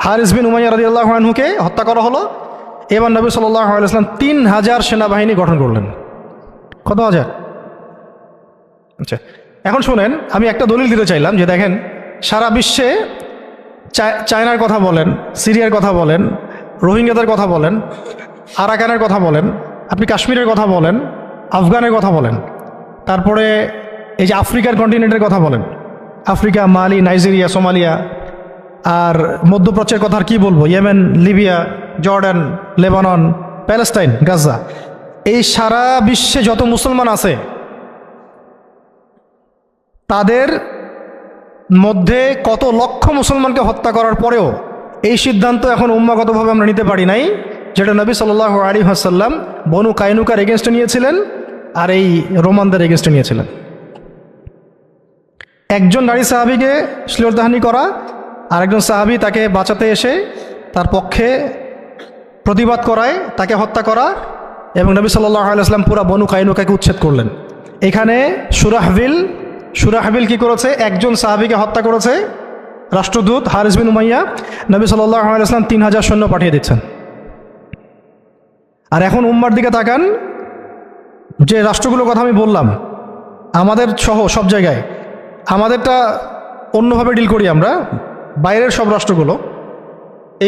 হারিস বিন উমাইয়া রাদিয়াল্লাহু আনহুকে হত্যা করা হলো। এবার নবী সাল্লাল্লাহু আলাইহি ওয়াসাল্লাম 3000 সেনাবাহিনী গঠন করলেন। কত হাজার? আচ্ছা, এখন শুনেন, আমি একটা দলিল দিতে চাইলাম যে দেখেন, সারা বিশ্বে চায়নার কথা বলেন, সিরিয়ার কথা বলেন, রোহিঙ্গাদের কথা বলেন, আরাকানের কথা বলেন, আপনি কাশ্মীরের কথা বলেন, আফগানের কথা বলেন, তারপরে এই যে আফ্রিকার কন্টিনেন্টের কথা বলেন, আফ্রিকা, মালি, নাইজেরিয়া, সোমালিয়া, আর মধ্যপ্রাচ্যের কথা আর কি বলবো, Yemen, Libya, Jordan, Lebanon, Palestine, Gaza, এই সারা বিশ্বে যত মুসলমান আছে তাদের মধ্যে কত লক্ষ মুসলমানকে হত্যা করার পরেও এই সিদ্ধান্ত এখন উম্মাগতভাবে আমরা নিতে পারি নাই, যেটা নবী সাল্লাল্লাহু আলাইহি ওয়াসাল্লাম বনু কাইনুকার এগেনস্টে নিয়েছিলেন আর এই রোমানদের এগেনস্টে নিয়েছিলেন। একজন নারী সাহাবীকে শ্লীলতাহানি করা, আরেকজন সাহাবী তাকে বাঁচাতে এসে তার পক্ষে প্রতিবাদ করায় তাকে হত্যা করা, এবং নবী সাল্লাল্লাহু আলাইহি ওয়াসাল্লাম পুরা বনু কাইনুকাকে উচ্ছেদ করলেন। এখানে সুরাহবিল কি করেছে? একজন সাহাবীকে হত্যা করেছে, রাষ্ট্রদূত হারিস বিন উমাইয়া। নবী সাল্লাল্লাহু আলাইহি ওয়াসাল্লাম 3000 সৈন্য পাঠিয়ে দিচ্ছেন। আর এখন উম্মার দিকে তাকান, যে রাষ্ট্রগুলোর কথা আমি বললাম, আমাদের সহ সব জায়গায়, আমাদেরটা অন্যভাবে ডিল করি আমরা, বাইরের সব রাষ্ট্রগুলো,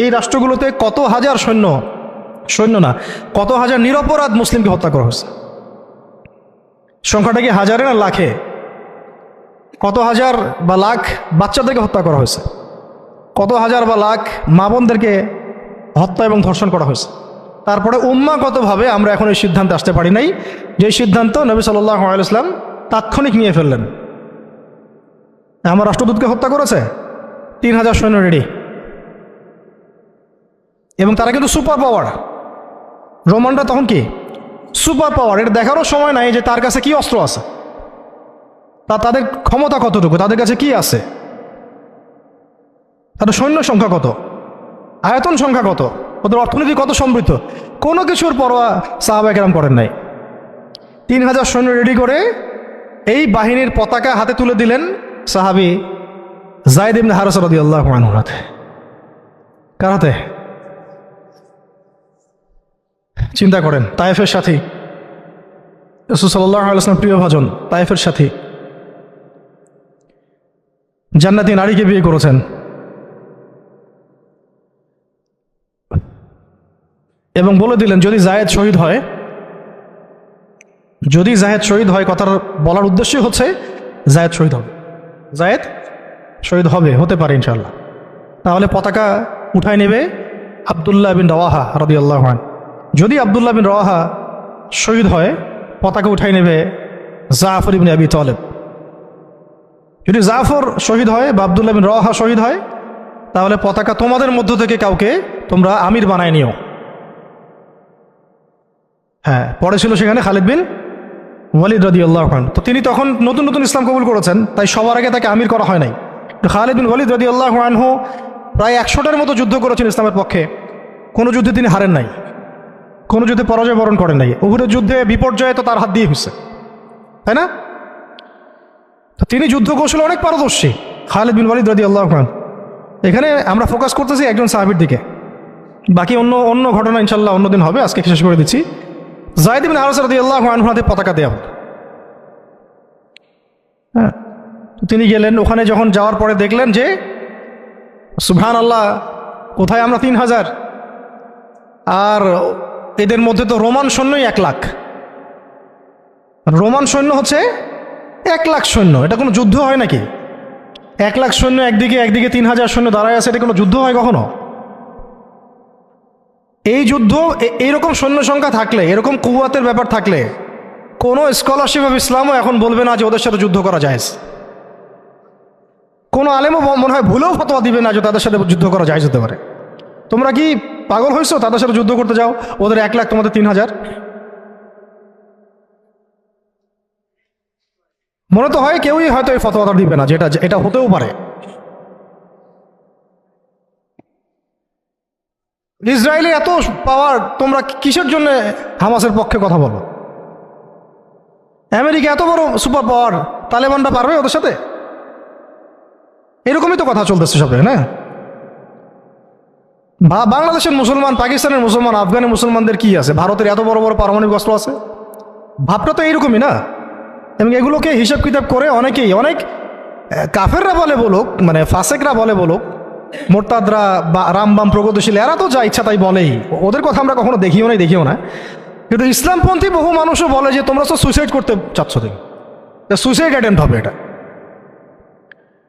এই রাষ্ট্রগুলোতে কত হাজার সৈন্য না, কত হাজার নিরপরাধ মুসলিমকে হত্যা করা হয়েছে। সংখ্যাটা কি হাজারে না লাখে? কত হাজার বা লাখ বাচ্চাদেরকে হত্যা করা হয়েছে, কত হাজার বা লাখ মা বোনদেরকে হত্যা এবং ধর্ষণ করা হয়েছে। তারপরে উম্মাগতভাবে আমরা এখন এই সিদ্ধান্তে আসতে পারি নাই, যে সিদ্ধান্ত নবী সাল্লাল্লাহু আলাইহি ওয়াসাল্লাম তাৎক্ষণিক নিয়ে ফেললেন। আমার রাষ্ট্রদূতকে হত্যা করেছে, 3000 সৈন্য রেডি, এবং তারা কিন্তু সুপার পাওয়ার। রোমানরা তখন কি সুপার পাওয়ার, এটা দেখারও সময় নাই যে তার কাছে কি অস্ত্র আছে, তাদের ক্ষমতা কতটুকু, তাদের কাছে কি আছে, তাদের সৈন্য সংখ্যা কত, আয়তন সংখ্যা কত, ওদের অর্থনীতি কত সমৃদ্ধ, কোনো কিছুর পরোয়া সাহাবায়ে কেরাম করেন নাই। 3000 সৈন্য রেডি করে এই বাহিনীর পতাকা হাতে তুলে দিলেন সাহাবী যায়েদ ইবনে হারেসা রাদিয়াল্লাহু আনহুর হাতে। কার হাতে? চিন্তা করেন, তায়েফের সাথী, রাসূল সাল্লাল্লাহু আলাইহি ওয়াসাল্লাম প্রিয়ভাজন, তায়েফের সাথী, জান্নাতি নারীকে বিয়ে করেছেন, এবং বলে দিলেন যদি জায়েদ শহীদ হয়, কথার বলার উদ্দেশ্যই হচ্ছে জায়েদ শহীদ হবে, হতে পারে ইনশাআল্লাহ, তাহলে পতাকা উঠায় নেবে আব্দুল্লাহ বিন রওয়াহা রাদিয়াল্লাহু আনহু। যদি আব্দুল্লাহ বিন রওয়াহা শহীদ হয়, পতাকা উঠাই নেবে জাফর ইবনে আবি তালেব। যদি জাফর শহীদ হয় বা আব্দুল্লাহ বিন রওয়াহা শহীদ হয়, তাহলে পতাকা তোমাদের মধ্য থেকে কাউকে তোমরা আমির বানায় নিও। হ্যাঁ, পরে ছিল সেখানে খালিদ বিন ওয়ালিদ রাদিয়াল্লাহু আনহু। তো তিনি তখন নতুন নতুন ইসলাম কবুল করেছেন, তাই সবার আগে তাকে আমির করা হয় নাই। খালিদ বিন ওয়ালিদ রাদিয়াল্লাহু আনহু প্রায় 100টার মতো যুদ্ধ করেছেন ইসলামের পক্ষে, কোনো যুদ্ধে তিনি হারেন নাই, কোনো যুদ্ধে পরাজয় বরণ করেন নাই। উহুদের যুদ্ধে বিপর্যয় তো তার হাত দিয়ে হয়েছে, তাই না? তো তিনি যুদ্ধ কৌশলে অনেক পারদর্শী, খালিদ বিন ওয়ালিদ রাদিয়াল্লাহু আনহু। এখানে আমরা ফোকাস করতেছি একজন সাহাবীর দিকে, বাকি অন্য ঘটনা ইনশাল্লাহ অন্যদিন হবে, আজকে শেষ করে দিচ্ছি। যায়েদ ইবনে হারেসা রাদিয়াল্লাহু আনহুর হাতে পতাকা দেয়া হলো। হ্যাঁ, তিনি গেলেন ওখানে, যখন যাওয়ার পরে দেখলেন যে সুবহানাল্লাহ, কোথায় আমরা 3000, আর এদের মধ্যে তো রোমান সৈন্যই 1 লাখ। রোমান সৈন্য হচ্ছে 1 লাখ সৈন্য, এটা কোনো যুদ্ধ হয় নাকি? 1 লাখ সৈন্য একদিকে 3000 সৈন্য দাঁড়ায় আছে, এটা কোনো যুদ্ধ হয় কখনো? এই যুদ্ধ, এইরকম সৈন্য সংখ্যা থাকলে, এরকম কুওয়াতের ব্যাপার থাকলে, কোনো স্কলারশিপ অফ ইসলামও এখন বলবে না যে ওদের সাথে যুদ্ধ করা জায়েজ। কোনো আলেমও মনে হয় ভুলেও ফতোয়া দিবে না যে তাদের সাথে যুদ্ধ করা জায়েজ হতে পারে। তোমরা কি পাগল হয়েছো? তাদের সাথে যুদ্ধ করতে যাও, ওদের 1 লাখ, তোমাদের 3000। মনে তো হয় কেউই হয়তো এই ফতোয়াটা দিবে না, যেটা এটা হতেও পারে। ইসরায়েলে এত পাওয়ার, তোমরা কিসের জন্য হামাসের পক্ষে কথা বলো? আমেরিকা এত বড় সুপার পাওয়ার, তালেবানরা পারবে ওদের সাথে? এরকমই তো কথা চলতেছে সব, না? বাংলাদেশের মুসলমান, পাকিস্তানের মুসলমান, আফগানের মুসলমানদের কি আছে? ভারতের এত বড় বড় পারমাণবিক অস্ত্র আছে। ভাবটা তো এইরকমই না? এবং এগুলোকে হিসাব কিতাব করে অনেকেই, অনেক কাফেররা বলে বলুক, মানে ফাসেকরা বলে বলুক, মোরতাদরা বা রামবাম প্রগতিশীল, এরা তো যা ইচ্ছা তাই বলেই, ওদের কথা আমরা কখনো দেখিও না। কিন্তু ইসলামপন্থী বহু মানুষও বলে যে তোমরা তো সুইসাইড করতে চাচ্ছ, তুমি সুইসাইড অ্যাটেম্প্ট হবে এটা।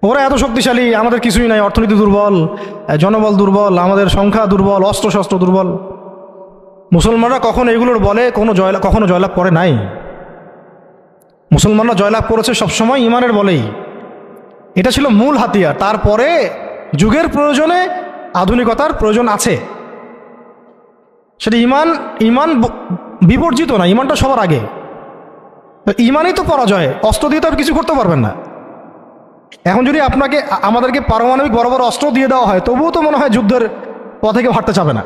ওরা এত শক্তিশালী, আমাদের কিছুই নাই, অর্থনীতি দুর্বল, জনবল দুর্বল, আমাদের সংখ্যা দুর্বল, অস্ত্রশস্ত্র দুর্বল। মুসলমানরা কখনো এগুলোর বলে কখনো জয়লাভ করে নাই। মুসলমানরা জয়লাভ করেছে সবসময় ইমানের বলেই। এটা ছিল মূল হাতিয়ার। তারপরে যুগের প্রয়োজনে আধুনিকতার প্রয়োজন আছে, সেটা ইমান বিবর্জিত না, ইমানটা সবার আগে। ইমানই তো পরাজয়, অস্ত্র দিয়ে তো আর কিছু করতে পারবেন না। এখন যদি আমাদেরকে পারমাণবিক বড় বড় অস্ত্র দিয়ে দেওয়া হয়, তবুও তো মনে হয় যুদ্ধের পথে কেউ হাঁটতে চাবে না,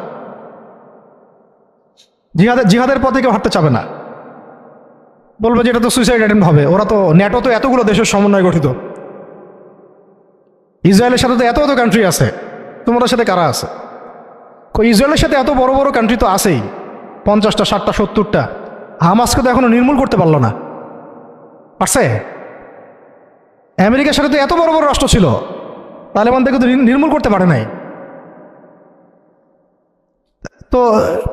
জিহাদের পথে কেউ হাঁটতে চাবে না, বলবে যে এটা তো সুইসাইড অ্যাটেম্প্ট হবে। ওরা তো, ন্যাটো তো এতগুলো দেশের সমন্বয়ে গঠিত, ইসরায়েলের সাথে তো এত কান্ট্রি আছে, তোমাদের সাথে কারা আছে? ইসরায়েলের সাথে এত বড় বড় কান্ট্রি তো আছেই, 50টা 60টা 70টা। হামাসকে তো এখনো নির্মূল করতে পারলো না, পারছে? আমেরিকার সাথে তো এত বড় বড় রাষ্ট্র ছিল, তালেবান থেকে তো নির্মূল করতে পারে নাই। তো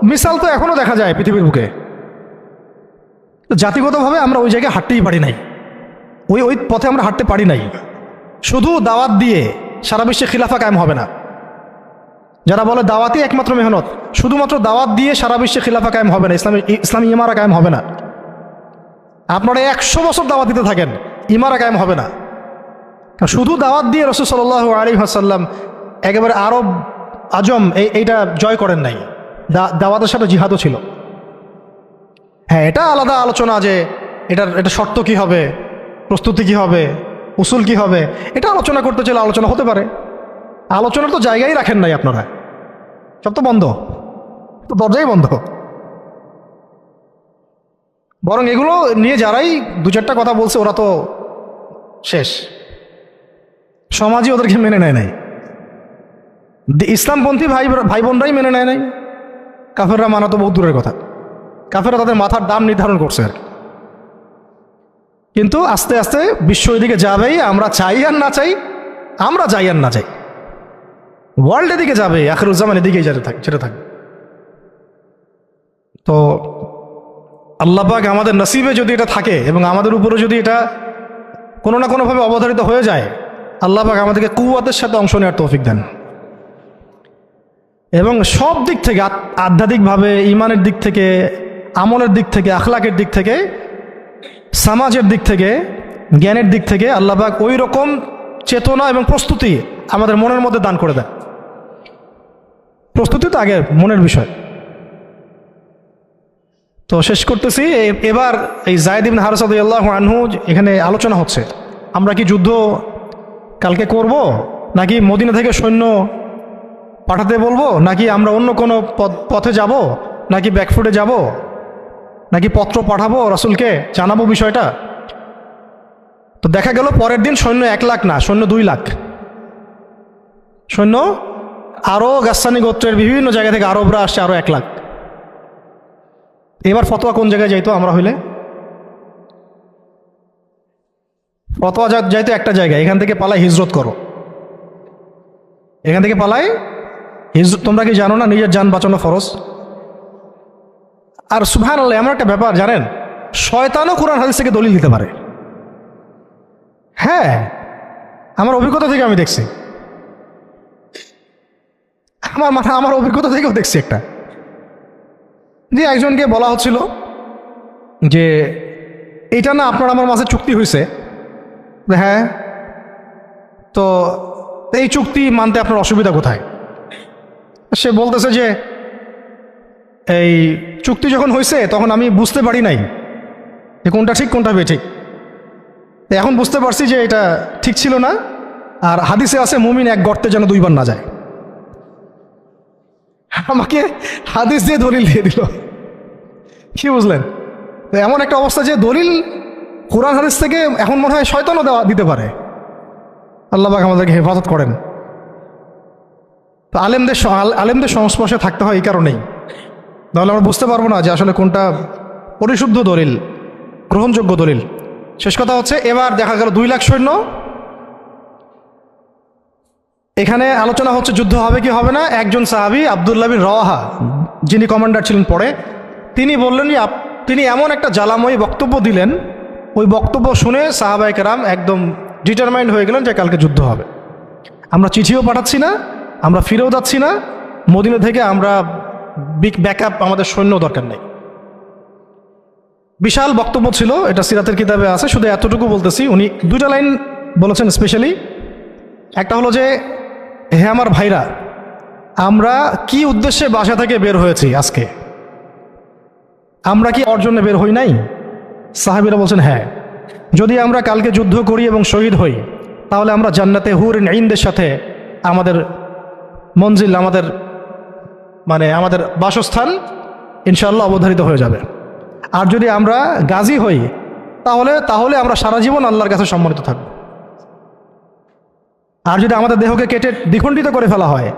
মিসাল তো এখনো দেখা যায় পৃথিবীর বুকে। তো জাতিগতভাবে আমরা ওই জায়গায় হাঁটতেই পারি নাই, ওই পথে আমরা হাঁটতে পারি নাই। শুধু দাওয়াত দিয়ে সারা বিশ্বে খিলাফা কায়েম হবে না। যারা বলে দাওয়াতই একমাত্র মেহনত, শুধুমাত্র দাওয়াত দিয়ে সারা বিশ্বে খিলাফা কায়েম হবে না, ইসলামী ইমারা কায়েম হবে না। আপনারা 100 বছর দাওয়াত দিতে থাকেন, ইমারা কায়েম হবে না। শুধু দাওয়াত দিয়ে রাসূল সাল্লাল্লাহু আলাইহি ওয়াসাল্লাম একেবারে আরব আজম এইটা জয় করেন নাই, দাওয়াতের সাথে জিহাদও ছিল। হ্যাঁ, এটা আলাদা আলোচনা যে এটা শর্ত কি হবে, প্রস্তুতি কি হবে, উসুল কি হবে, এটা আলোচনা করতে চাইলে আলোচনা হতে পারে। আলোচনার তো জায়গায় রাখেন নাই আপনারা, সব তো বন্ধ, তো দরজাই বন্ধ। বরং এগুলো নিয়ে যারাই 2-4টা কথা বলছে, ওরা তো শেষ, সমাজই ওদেরকে মেনে নেয় নাই। ইসলামপন্থী ভাই বোনরাই মেনে নেয় নাই, কাফেররা মানা তো বহু দূরের কথা। কাফেররা তাদের মাথার দাম নির্ধারণ করছে আর কি। কিন্তু আস্তে আস্তে বিশ্ব এদিকে যাবেই, আমরা চাই আর না চাই, ওয়ার্ল্ড এদিকে যাবে, আখিরুজ্জামান এদিকেই যেতে থাকবে। তো আল্লাহ পাক আমাদের নসিবে যদি এটা থাকে এবং আমাদের উপরে যদি এটা কোনো না কোনোভাবে অবধারিত হয়ে যায়, আল্লাহ পাক আমাদেরকে কুওয়াতের সাথে অংশ নেওয়ার তৌফিক দেন। এবং সব দিক থেকে, আধ্যাত্মিকভাবে, ইমানের দিক থেকে, আমলের দিক থেকে, আখলাকের দিক থেকে, সমাজের দিক থেকে, জ্ঞানের দিক থেকে আল্লাহ পাক ওই রকম চেতনা এবং প্রস্তুতি আমাদের মনের মধ্যে দান করে দেন। প্রস্তুতি তো আগে মনের বিষয়। তো শেষ করতেছি, এবার এই যায়েদ ইবনে হারেসা রাদিয়াল্লাহু আনহু এখানে আলোচনা হচ্ছে, আমরা কি যুদ্ধ কালকে করব, নাকি মদিনা থেকে সৈন্য পাঠাতে বলবো, নাকি আমরা অন্য কোনো পথে যাব, নাকি ব্যাকফুটে যাব, নাকি পত্র পাঠাবো রাসূলকে জানাবো বিষয়টা। তো দেখা গেল পরের দিন সৈন্য 1 লাখ না, সৈন্য 2 লাখ সৈন্য, আরও গাসসানি গোত্রের বিভিন্ন জায়গা থেকে আরবরা আসছে, আরও 1 লাখ। এবার ফতোয়া কোন জায়গায় যাইতো? আমরা হইলে ফতোয়া যাইতো একটা জায়গায়, এখান থেকে পালাই হিজরত করো, এখান থেকে পালাই হিজরত। তোমরা কি জানো না নিজের জান বাঁচানো ফরজ? আর সুবহানাল্লাহ, এমন একটা ব্যাপার জানেন, শয়তানও কোরআন হাদিস থেকে দলিল দিতে পারে। হ্যাঁ, আমার অভিজ্ঞতা থেকে আমি দেখছি, আমার অভিজ্ঞতা থেকেও দেখছি একটা, যে একজনকে বলা হচ্ছিল যে এটা না আপনার আমার মাঝে চুক্তি হয়েছে, হ্যাঁ, তো এই চুক্তি মানতে আপনার অসুবিধা কোথায়? সে বলতেছে যে এই চুক্তি যখন হয়েছে তখন আমি বুঝতে পারি নাই যে কোনটা ঠিক কোনটা বেঠিক। এখন বুঝতে পারছি যে এটা ঠিক ছিল না, আর হাদিসে আছে মুমিন 1 গর্তে যেন 2 বার না যায়। আমাকে হাদিস দিয়ে দলিল দিয়ে দিল। কি বুঝলেন? তো এমন একটা অবস্থা যে দলিল কোরআন হাদিস থেকে এখন মনে হয় শয়তানও দিতে পারে। আল্লাহ পাক আমাদেরকে হেফাজত করেন। তো আলেমদের সংস্পর্শে থাকতে হয় এই কারণেই, তাহলে আমরা বুঝতে পারবো না যে আসলে কোনটা পরিশুদ্ধ দলিল, গ্রহণযোগ্য দলিল। শেষ কথা হচ্ছে, এবার দেখা গেল 2 লাখ সৈন্য, এখানে আলোচনা হচ্ছে যুদ্ধ হবে কি হবে না। একজন সাহাবী আব্দুল্লাহ বিন রওয়াহা, যিনি কমান্ডার ছিলেন পরে, তিনি বললেন যে তিনি এমন একটা জ্বালাময়ী বক্তব্য দিলেন, ওই বক্তব্য শুনে সাহাবায়ে কেরাম একদম ডিটারমাইন্ড হয়ে গেলেন যে কালকে যুদ্ধ হবে। আমরা চিঠিও পাঠাচ্ছি না, আমরা ফিরেও যাচ্ছি না, মদিনা থেকে আমরা ব্যাকআপ, আমাদের সৈন্য দরকার নেই। বিশাল বক্তব্য ছিল, এটা সিরাতের কিতাবে আছে। শুধু এতটুকু বলতেছি, উনি 2টা লাইন বলেছেন স্পেশালি। একটা হলো যে, হে আমার ভাইরা, আমরা কি উদ্দেশ্যে বাসা থেকে বের হয়েছি আজকে? আমরা কি অর্জনে বের হই নাই? সাহাবীরা বলছেন হ্যাঁ। যদি আমরা কালকে যুদ্ধ করি এবং শহীদ হই, তাহলে আমরা জান্নাতে হুরিন আইনদের সাথে আমাদের মঞ্জিল, আমাদের বাসস্থান ইনশাআল্লাহ অবধারিত হয়ে যাবে। আর যদি আমরা গাজী হই, তাহলে আমরা সারা জীবন আল্লাহর কাছে সম্মানিত থাকব। আর যদি আমাদের দেহকে কেটে দ্বিখণ্ডিত করে ফেলা হয়,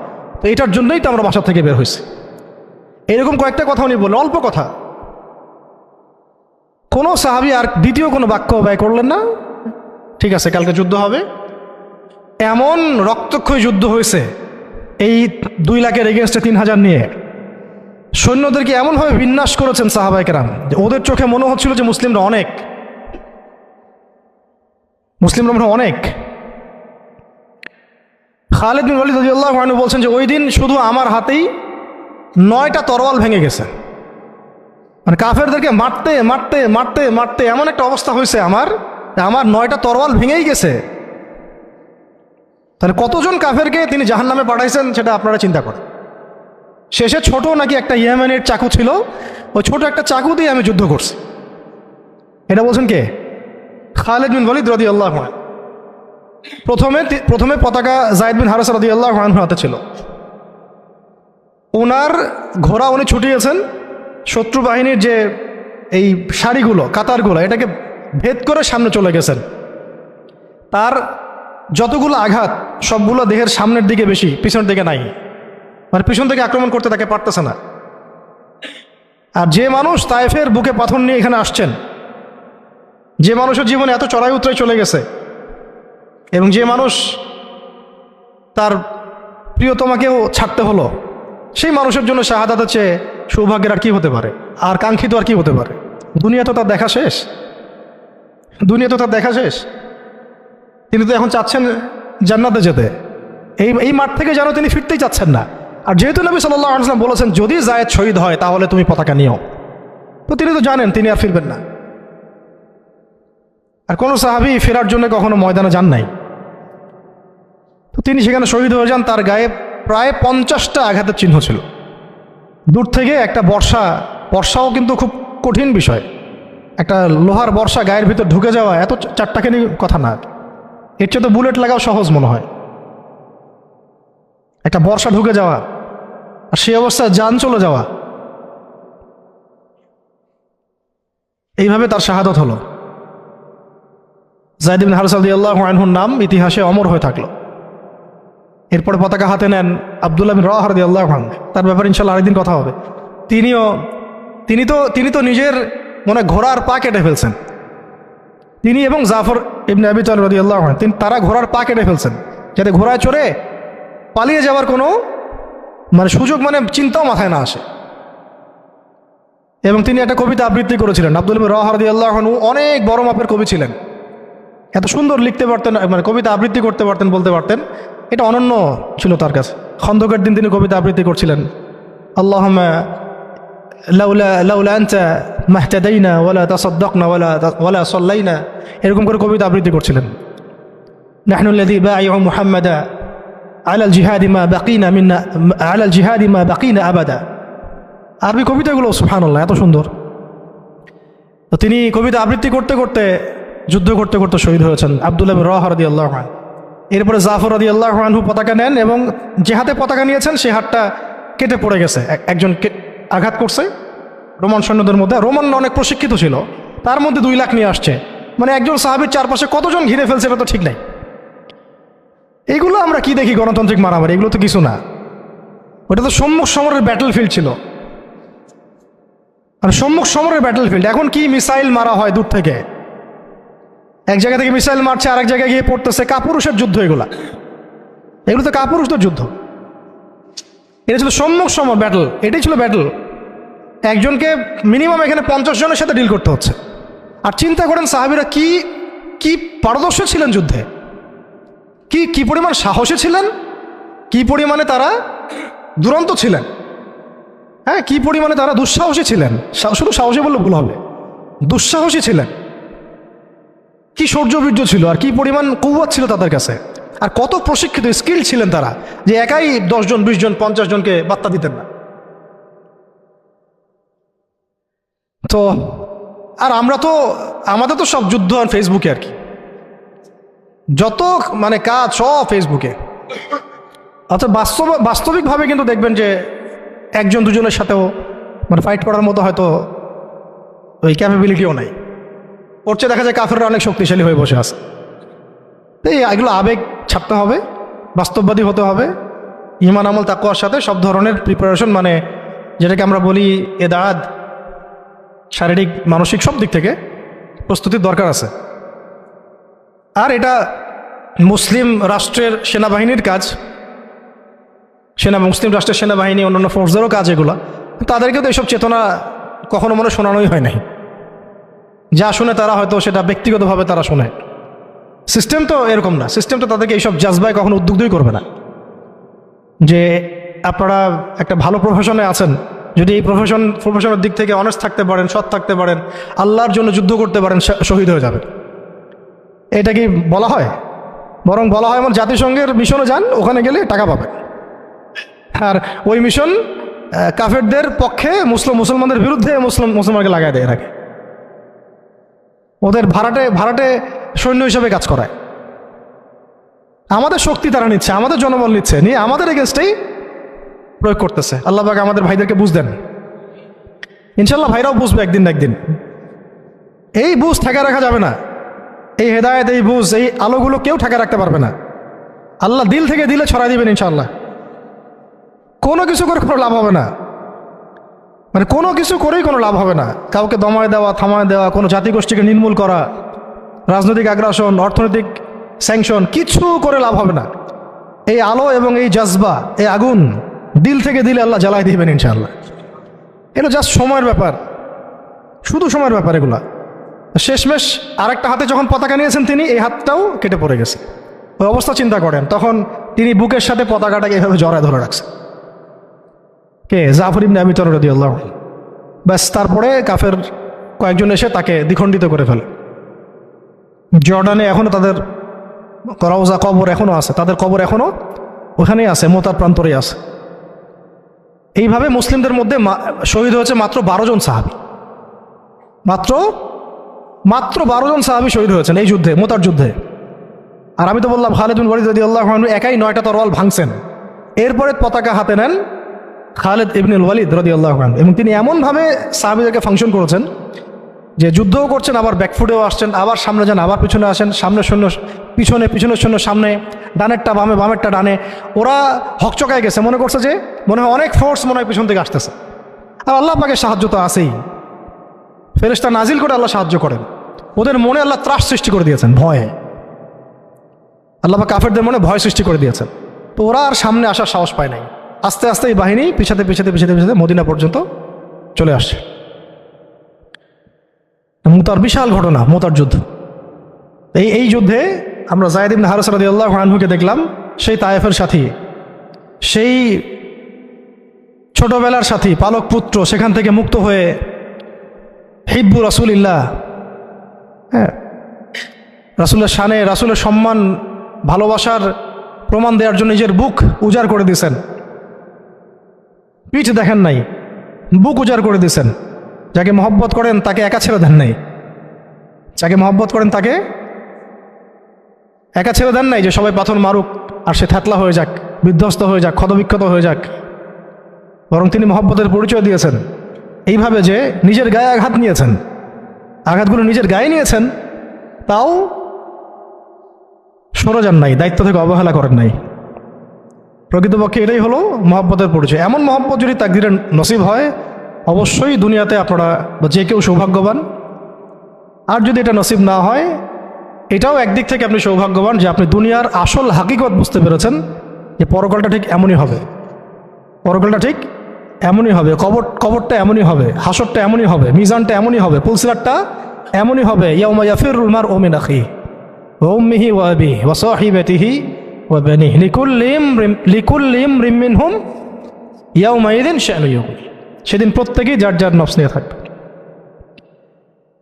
তো এটার জন্যই তো আমরা বাসা থেকে বের হয়েছি। এরকম কয়েকটা কথা উনি বললেন, অল্প কথা। কোনো সাহাবী আর দ্বিতীয় কোনো বাক্য ব্যয় করলেন না। ঠিক আছে, কালকে যুদ্ধ হবে। এমন রক্তক্ষয়ী যুদ্ধ হয়েছে এই 2 লাখের এগেনস্টে 3000 নিয়ে। সৈন্যদেরকে এমনভাবে বিন্যাস করেছেন সাহাবায়ে কেরাম যে ওদের চোখে মনে হচ্ছিল যে মুসলিমরা অনেক। খালিদ বিন ওয়ালিদ রাদিয়াল্লাহু আনহু বলছেন যে ওই দিন শুধু আমার হাতেই 9টা তরোয়াল ভেঙে গেছে। মানে কাফেরদেরকে মারতে মারতে মারতে মারতে এমন একটা অবস্থা হয়েছে আমার 9টা তরোয়াল ভেঙেই গেছে। তাহলে কতজন কাফেরকে তিনি জাহান্নামে পাঠাইছেন সেটা আপনারা চিন্তা করেন। শেষে ছোট নাকি একটা ইয়েমেনের চাকু ছিল, ওই ছোট একটা চাকু দিয়ে আমি যুদ্ধ করছি। এটা বলছেন কে? খালিদ বিন ওয়ালিদ রাদিয়াল্লাহু আনহু। প্রথমে পতাকা যায়েদ বিন হারেসা রাদিয়াল্লাহু আনহু হাতে ছিল। ওনার ঘোড়া উনি ছুটিয়েছেন, শত্রু বাহিনীর যে এই সারিগুলো, কাতারগুলো, এটাকে ভেদ করে সামনে চলে গেছেন। তার যতগুলো আঘাত সবগুলো দেহের সামনের দিকে বেশি, পিছনের দিকে নাই। মানে পিছন থেকে আক্রমণ করতে তাকে পারতেছে না। আর যে মানুষ তায়েফের বুকে পাথর নিয়ে এখানে আসছেন, যে মানুষের জীবনে এত চড়াই উতরাই চলে গেছে, এবং যে মানুষ তার প্রিয়তমাকেও ছাড়তে হলো, সেই মানুষের জন্য শাহাদাতের চেয়ে সৌভাগ্যের আর কি হতে পারে, আর কাঙ্ক্ষিত আর কি হতে পারে? দুনিয়া তো তার দেখা শেষ। তিনি তো এখন চাচ্ছেন জান্নাতে যেতে। এই মাঠ থেকে যেন তিনি ফিরতেই চাচ্ছেন না। আর যেহেতু নবী সাল্লাল্লাহু আলাইহি ওয়াসাল্লাম বলেছেন যদি যায়েদ শহীদ হয় তাহলে তুমি পতাকা নিও, তো তিনি তো জানেন তিনি আর ফিরবেন না। আর কোনো সাহাবী ফেরার জন্য কখনো ময়দানে যান নাই। তো তিনি সেখানে শহীদ হয়ে যান। তার গায়ে প্রায় 50টা আঘাতের চিহ্ন ছিল। দূর থেকে একটা বর্ষাও কিন্তু খুব কঠিন বিষয়। একটা লোহার বর্ষা গায়ের ভিতর ঢুকে যাওয়া এত চারটাখানি কথা না, এর চেয়ে তো বুলেট লাগাও সহজ মনে হয়। একটা বর্ষা ঢুকে যাওয়া আর সেই অবস্থায় জান চলে যাওয়া, এইভাবে তার শাহাদত হলো। যায়েদ বিন হারেসা রাদিয়াল্লাহু আনহুর নাম ইতিহাসে অমর হয়ে থাকলো। এরপরে পতাকা হাতে নেন আব্দুল্লাহ বিন রওয়াহা রাদিয়াল্লাহু আনহু। তার ব্যাপারে ইনশাআল্লাহ আরেকদিন কথা হবে। তিনি তো নিজের মনে ঘোড়ার পা কেটে ফেলছেন। তিনি এবং জাফর ইবনে আবি তালিব রাদিয়াল্লাহু আনহু, তারা ঘোড়ার পা কেটে ফেলছেন যাতে ঘোড়ায় চড়ে পালিয়ে যাওয়ার কোনো সুযোগ চিন্তাও মাথায় না আসে। এবং তিনি একটা কবিতা আবৃত্তি করেছিলেন। আব্দুল্লাহ বিন রওয়াহা রাদিয়াল্লাহু আনহু অনেক বড় মাপের কবি ছিলেন। এত সুন্দর লিখতে পারতেন, কবিতা আবৃত্তি করতে পারতেন, বলতে পারতেন। এটা অনন্য ছিল তার কাছে। খন্দকের দিন তিনি কবিতা আবৃত্তি করছিলেন। আল্লাহুম্মা লাউলা আনতা মাহতাদাইনা ওয়ালা তাসাদদাকনা ওয়ালা সাল্লাইনা, এরকম করে কবিতা আবৃত্তি করছিলেন। নাহনু আল্লাযী বায়উ মুহাম্মাদা আলাল জিহাদি মা বাকিনা মিন্না আলাল জিহাদি মা বাকিনা আবাদা। আরবি কবিতাগুলো সুবহানাল্লাহ এত সুন্দর। তো তিনি কবিতা আবৃত্তি করতে করতে, যুদ্ধ করতে করতে শহীদ হয়েছেন আব্দুল্লাহ বিন রওয়াহা রাদিয়াল্লাহু আনহু। এরপরে জাফর রাদিয়াল্লাহু আনহু পতাকা নেন এবং যে হাতে পতাকা নিয়েছেন সে হাতটা কেটে পড়ে গেছে, একজন আঘাত করছে রোমান সৈন্যদের মধ্যে। রোমান অনেক প্রশিক্ষিত ছিল, তার মধ্যে 2 লাখ নিয়ে আসছে, মানে একজন সাহাবীর চারপাশে কতজন ঘিরে ফেলছে এটা তো ঠিক নাই। এইগুলো আমরা কি দেখি গণতান্ত্রিক মারামারি, এগুলো তো কিছু না। ওটা তো সম্মুখ সমরের ব্যাটল ফিল্ড ছিল, আর সম্মুখ সমরের ব্যাটল ফিল্ড। এখন কি মিসাইল মারা হয় দূর থেকে, এক জায়গা থেকে মিসাইল মারছে আরেক জায়গায় গিয়ে পড়তেছে। কাপুরুষের যুদ্ধ এগুলো তো কাপুরুষদের যুদ্ধ। এটা ছিল সম্মুখ সমর ব্যাটল, এটাই ছিল ব্যাটল। একজনকে মিনিমাম এখানে 50 জনের সাথে ডিল করতে হচ্ছে। আর চিন্তা করেন সাহাবীরা কি কি পারদর্শী ছিলেন যুদ্ধে, কি পরিমাণ সাহসী ছিলেন, কি পরিমাণে তারা দুরন্ত ছিলেন, হ্যাঁ, কি পরিমাণে তারা দুঃসাহসী ছিলেন। শুধু সাহসী বললে ভুল হবে, দুঃসাহসী ছিলেন। কি শৌর্যবীর্য ছিল, আর কি পরিমাণ কুওয়াত ছিল তাদের কাছে, আর কত প্রশিক্ষিত স্কিল ছিলেন তারা, যে একাই 10 জন 20 জন 50 জনকে বার্তা দিতেন না। তো আর আমাদের তো সব যুদ্ধ আর ফেসবুকে, আর কি যত মানে কাজ সব ফেসবুকে। অর্থাৎ বাস্তবিকভাবে কিন্তু দেখবেন যে 1 জন 2 জনের সাথেও মানে ফাইট করার মতো হয়তো ওই ক্যাপাবিলিটিও নাই। ওর চেয়ে দেখা যায় কাফেররা অনেক শক্তিশালী হয়ে বসে আছে। এগুলো আবেগ ছাড়তে হবে, বাস্তববাদী হতে হবে, ঈমান আমল তাকওয়ার সাথে সব ধরনের প্রিপারেশন, মানে যেটাকে আমরা বলি এদাদ, শারীরিক মানসিক সব দিক থেকে প্রস্তুতির দরকার আছে। আর এটা মুসলিম রাষ্ট্রের সেনাবাহিনীর কাজ, মুসলিম রাষ্ট্রের সেনাবাহিনী অন্যান্য ফোর্সদেরও কাজ এগুলো। তাদেরকে তো এইসব চেতনা কখনো মনে শোনানোই হয় নাই। যা শুনে তারা হয়তো সেটা ব্যক্তিগতভাবে তারা শোনে। সিস্টেম তো এরকম না, সিস্টেম তো তাদেরকে এইসব জাজবায় কখনো উদ্বুদ্ধই করবে না যে আপনারা একটা ভালো প্রফেশনে আছেন, যদি এই প্রফেশনের দিক থেকে অনেস্ট থাকতে পারেন, সৎ থাকতে পারেন, আল্লাহর জন্য যুদ্ধ করতে পারেন, শহীদ হয়ে যাবেন। এটা কি বলা হয়? বরং বলা হয় এমন জাতিসংঘের মিশনে যান, ওখানে গেলে টাকা পাবেন। আর ওই মিশন কাফেরদের পক্ষে, মুসলমানদের বিরুদ্ধে মুসলমানকে লাগাই দেয়, এরাকে ওদের ভাড়াটে সৈন্য হিসেবে কাজ করায়। আমাদের শক্তি তারা নিচ্ছে, আমাদের জনবল নিচ্ছে, নিয়ে আমাদের এগেনস্টেই প্রয়োগ করতেছে। আল্লাহ পাক আমাদের ভাইদেরকে বুঝ দেন, ইনশাল্লাহ ভাইরাও বুঝবে একদিন না একদিন। এই বুঝ ঠেকা রাখা যাবে না, এই হেদায়েত, এই বুঝ, এই আলোগুলো কেউ ঠেকা রাখতে পারবে না। আল্লাহ দিল থেকে দিলে ছড়াই দিবেন ইনশাল্লাহ। কোনো কিছু করে কোনো লাভ হবে না, মানে কোনো কিছু করেই কোনো লাভ হবে না। কাউকে দমায় দেওয়া, থামায় দেওয়া, কোনো জাতিগোষ্ঠীকে নির্মূল করা, রাজনৈতিক আগ্রাসন, অর্থনৈতিক স্যাংশন, কিছু করে লাভ হবে না। এই আলো এবং এই জজবা, এই আগুন দিল থেকে দিলে আল্লাহ জ্বালাই দিবেন ইনশাআল্লাহ। এটা জাস্ট সময়ের ব্যাপার, শুধু সময়ের ব্যাপার এগুলা। শেষমেশ আরেকটা হাতে যখন পতাকা নিয়েছেন তিনি, এই হাতটাও কেটে পড়ে গেছে। ওই অবস্থা চিন্তা করেন, তখন তিনি বুকের সাথে পতাকাটাকে এভাবে জড়ায় ধরে রাখছে। কে? জাফর ইবনে আবি তালিব রাদিয়াল্লাহু আনহু। ব্যাস, তারপরে কাফের কয়েকজন এসে তাকে দ্বিখণ্ডিত করে ফেলে। জর্ডানে এখনো তাদের রওজা, কবর এখনো আছে, তাদের কবর এখনো ওখানেই আছে, মোতার প্রান্তরেই আছে। এইভাবে মুসলিমদের মধ্যে শহীদ হয়েছে মাত্র 12 জন সাহাবী। মাত্র 12 জন সাহাবী শহীদ হয়েছেন এই যুদ্ধে, মোতার যুদ্ধে। আর আমি তো বললাম খালিদ বিন ওয়ালিদ রাদিয়াল্লাহু আনহু একাই 9টা তরোয়াল ভাঙছেন। এরপরে পতাকা হাতে নেন খালিদ ইবনুল ওয়ালিদ রাদিয়াল্লাহু আনহু, এবং তিনি এমনভাবে সাহাবীদেরকে ফাংশন করেছেন যে যুদ্ধও করছেন, আবার ব্যাকফুটেও আসছেন, আবার সামনে যান, আবার পিছনে আসেন, সামনে সৈন্য পিছনে, পিছনের সৈন্য সামনে, ডানেরটা বামে, বামেরটা ডানে। ওরা হকচকায় গেছে, মনে করছে যে মনে হয় অনেক ফোর্স মনে হয় পিছন থেকে আসতেছে। আর আল্লাহ পাকের সাহায্য তো আছেই, ফেরেশতা নাজিল করে আল্লাহ সাহায্য করেন। ওদের মনে আল্লাহ ত্রাস সৃষ্টি করে দিয়েছেন, ভয়ে। আল্লাহ পাক কাফেরদের মনে ভয় সৃষ্টি করে দিয়েছেন। তো ওরা আর সামনে আসার সাহস পায় নাই। আস্তে আস্তে এই বাহিনী পিছাতে পিছাতে পিছাতে পিছাতে মদিনা পর্যন্ত চলে আসছে। মুতার বিশাল ঘটনা, মুতার যুদ্ধ। এই যুদ্ধে আমরা যায়েদ ইবনে হারেসা রাদিয়াল্লাহু আনহুকে দেখলাম, সেই তায়েফের সাথী, সেই ছোটবেলার সাথী, পালক পুত্র, সেখান থেকে মুক্ত হয়ে হিব্বু রাসূলিল্লাহ, হ্যাঁ, রাসূলের শানে, রাসূলের সম্মান, ভালোবাসার প্রমাণ দেওয়ার জন্য নিজের বুক উজাড় করে দিয়েছেন। পিঠ দেখেন নাই, বুক উজাড় করে দিয়েছেন। যাকে মহব্বত করেন তাকে একা ছেড়ে দেন নাই, যাকে মহব্বত করেন তাকে একা ছেড়ে দেন নাই যে সবাই পাথর মারুক আর সে থ্যাতলা হয়ে যাক, বিধ্বস্ত হয়ে যাক, ক্ষতবিক্ষত হয়ে যাক। বরং তিনি মহব্বতের পরিচয় দিয়েছেন এইভাবে যে নিজের গায়ে আঘাত নিয়েছেন, আঘাতগুলো নিজের গায়ে নিয়েছেন, তাও সরে যান নাই, দায়িত্ব থেকে অবহেলা করেন নাই। প্রকৃতপক্ষে এটাই হলো মহব্বতের পরিচয়। এমন মহব্বত যদি তাকদীরে নসিব হয়, অবশ্যই দুনিয়াতে আপনারা বা যে কেউ সৌভাগ্যবান। আর যদি এটা নসিব না হয়, এটাও একদিক থেকে আপনি সৌভাগ্যবান যে আপনি দুনিয়ার আসল হাকিকত বুঝতে পেরেছেন যে পরকালটা ঠিক এমনই হবে, পরকালটা ঠিক এমনই হবে, কবরটা এমনই হবে, হাসরটা এমনই হবে, মিজানটা এমনই হবে, পুলসিরাতটা এমনই হবে। ইয়াউমা ইয়াফিরুল মারউ মিন আখিহি ওয়া উম্মিহি ওয়া আবিহি ওয়া সাহিবাতিহি ওয়া বানিহি লিকুল্লি ইমরিন মিনহুম ইয়াউমাইযিন শা'নুন ইউগনি। সেদিন প্রত্যেকেই যার যার নফস নিয়ে থাকবে।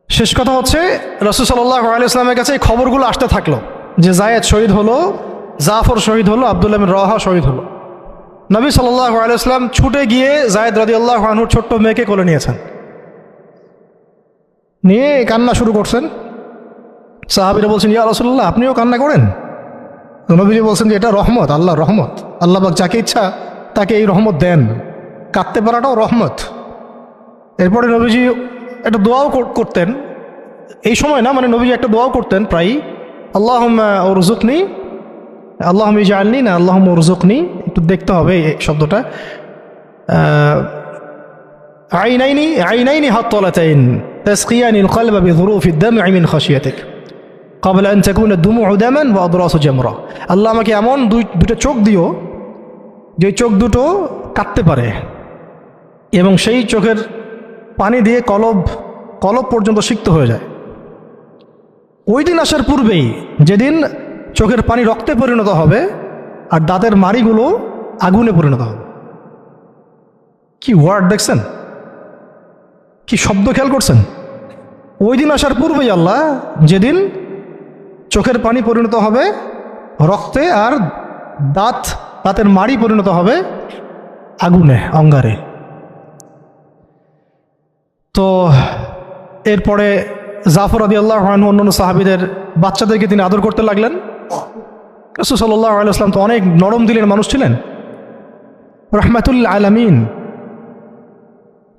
শেষ কথা হচ্ছে, রাসূল সাল্লাল্লাহু আলাইহি ওয়াসাল্লামের কাছে এই খবরগুলো আসতে থাকলো যে যায়েদ শহীদ হলো, জাফর শহীদ হলো, আব্দুল্লাহ বিন রাওয়াহা শহীদ হলো। নবী সাল্লাল্লাহু আলাইহি ওয়াসাল্লাম ছুটে গিয়ে যায়েদ রাদিয়াল্লাহু আনহুর ছোট্ট মেয়েকে কোলে নিয়েছেন, নিয়ে কান্না শুরু করছেন। সাহাবীরা বলছেন, ইয়া রাসূলুল্লাহ, আপনিও কান্না করেন? নবীজি বলছেন যে এটা রহমত, আল্লাহর রহমত। আল্লাহ পাক যাকে ইচ্ছা তাকে এই রহমত দেন, কাঁদতে পারাটাও রহমত। এরপরে নবীজি একটা দোয়াও করতেন, এই সময় না, মানে নবীজি একটা দোয়াও করতেন প্রায়ই, আল্লাহুম্মা উরযুকনি, আল্লাহুম্মা ইজআলনি, না আল্লাহুম্মা উরযুকনি, একটু দেখতে হবে এই শব্দটা। আইনাইনি হাত্তালাতাইন তাসকিয়ানিল কলবা বিযুরুফিদ দাম'i মিন খাশিয়াতিক ক্বাবলা আন তাকুনা দুমু'ু দামান ওয়া আদরাসু জামরা। আল্লাহ আমাকে এমন দুটো চোখ দিও যে চোখ দুটো কাঁদতে পারে এবং সেই চোখের পানি দিয়ে কলব পর্যন্ত সিক্ত হয়ে যায়। ওই দিন আসার পূর্বেই, যেদিন চোখের পানি রক্তে পরিণত হবে আর দাঁতের মাড়িগুলো আগুনে পরিণত হবে। কি ওয়ার্ড দেখছেন, কি শব্দ খেয়াল করছেন? ওই দিন আসার পূর্বেই আল্লাহ, যেদিন চোখের পানি পরিণত হবে রক্তে আর দাঁতের মাড়ি পরিণত হবে আগুনে, অঙ্গারে। তো এরপরে জাফর রাদিয়াল্লাহু আনহু অন্যান্য সাহাবীদের বাচ্চাদেরকে তিনি আদর করতে লাগলেন। রাসূল সাল্লাল্লাহু আলাইহি ওয়াসাল্লাম তো অনেক নরম দিলের মানুষ ছিলেন, রাহমাতুল আলামিন।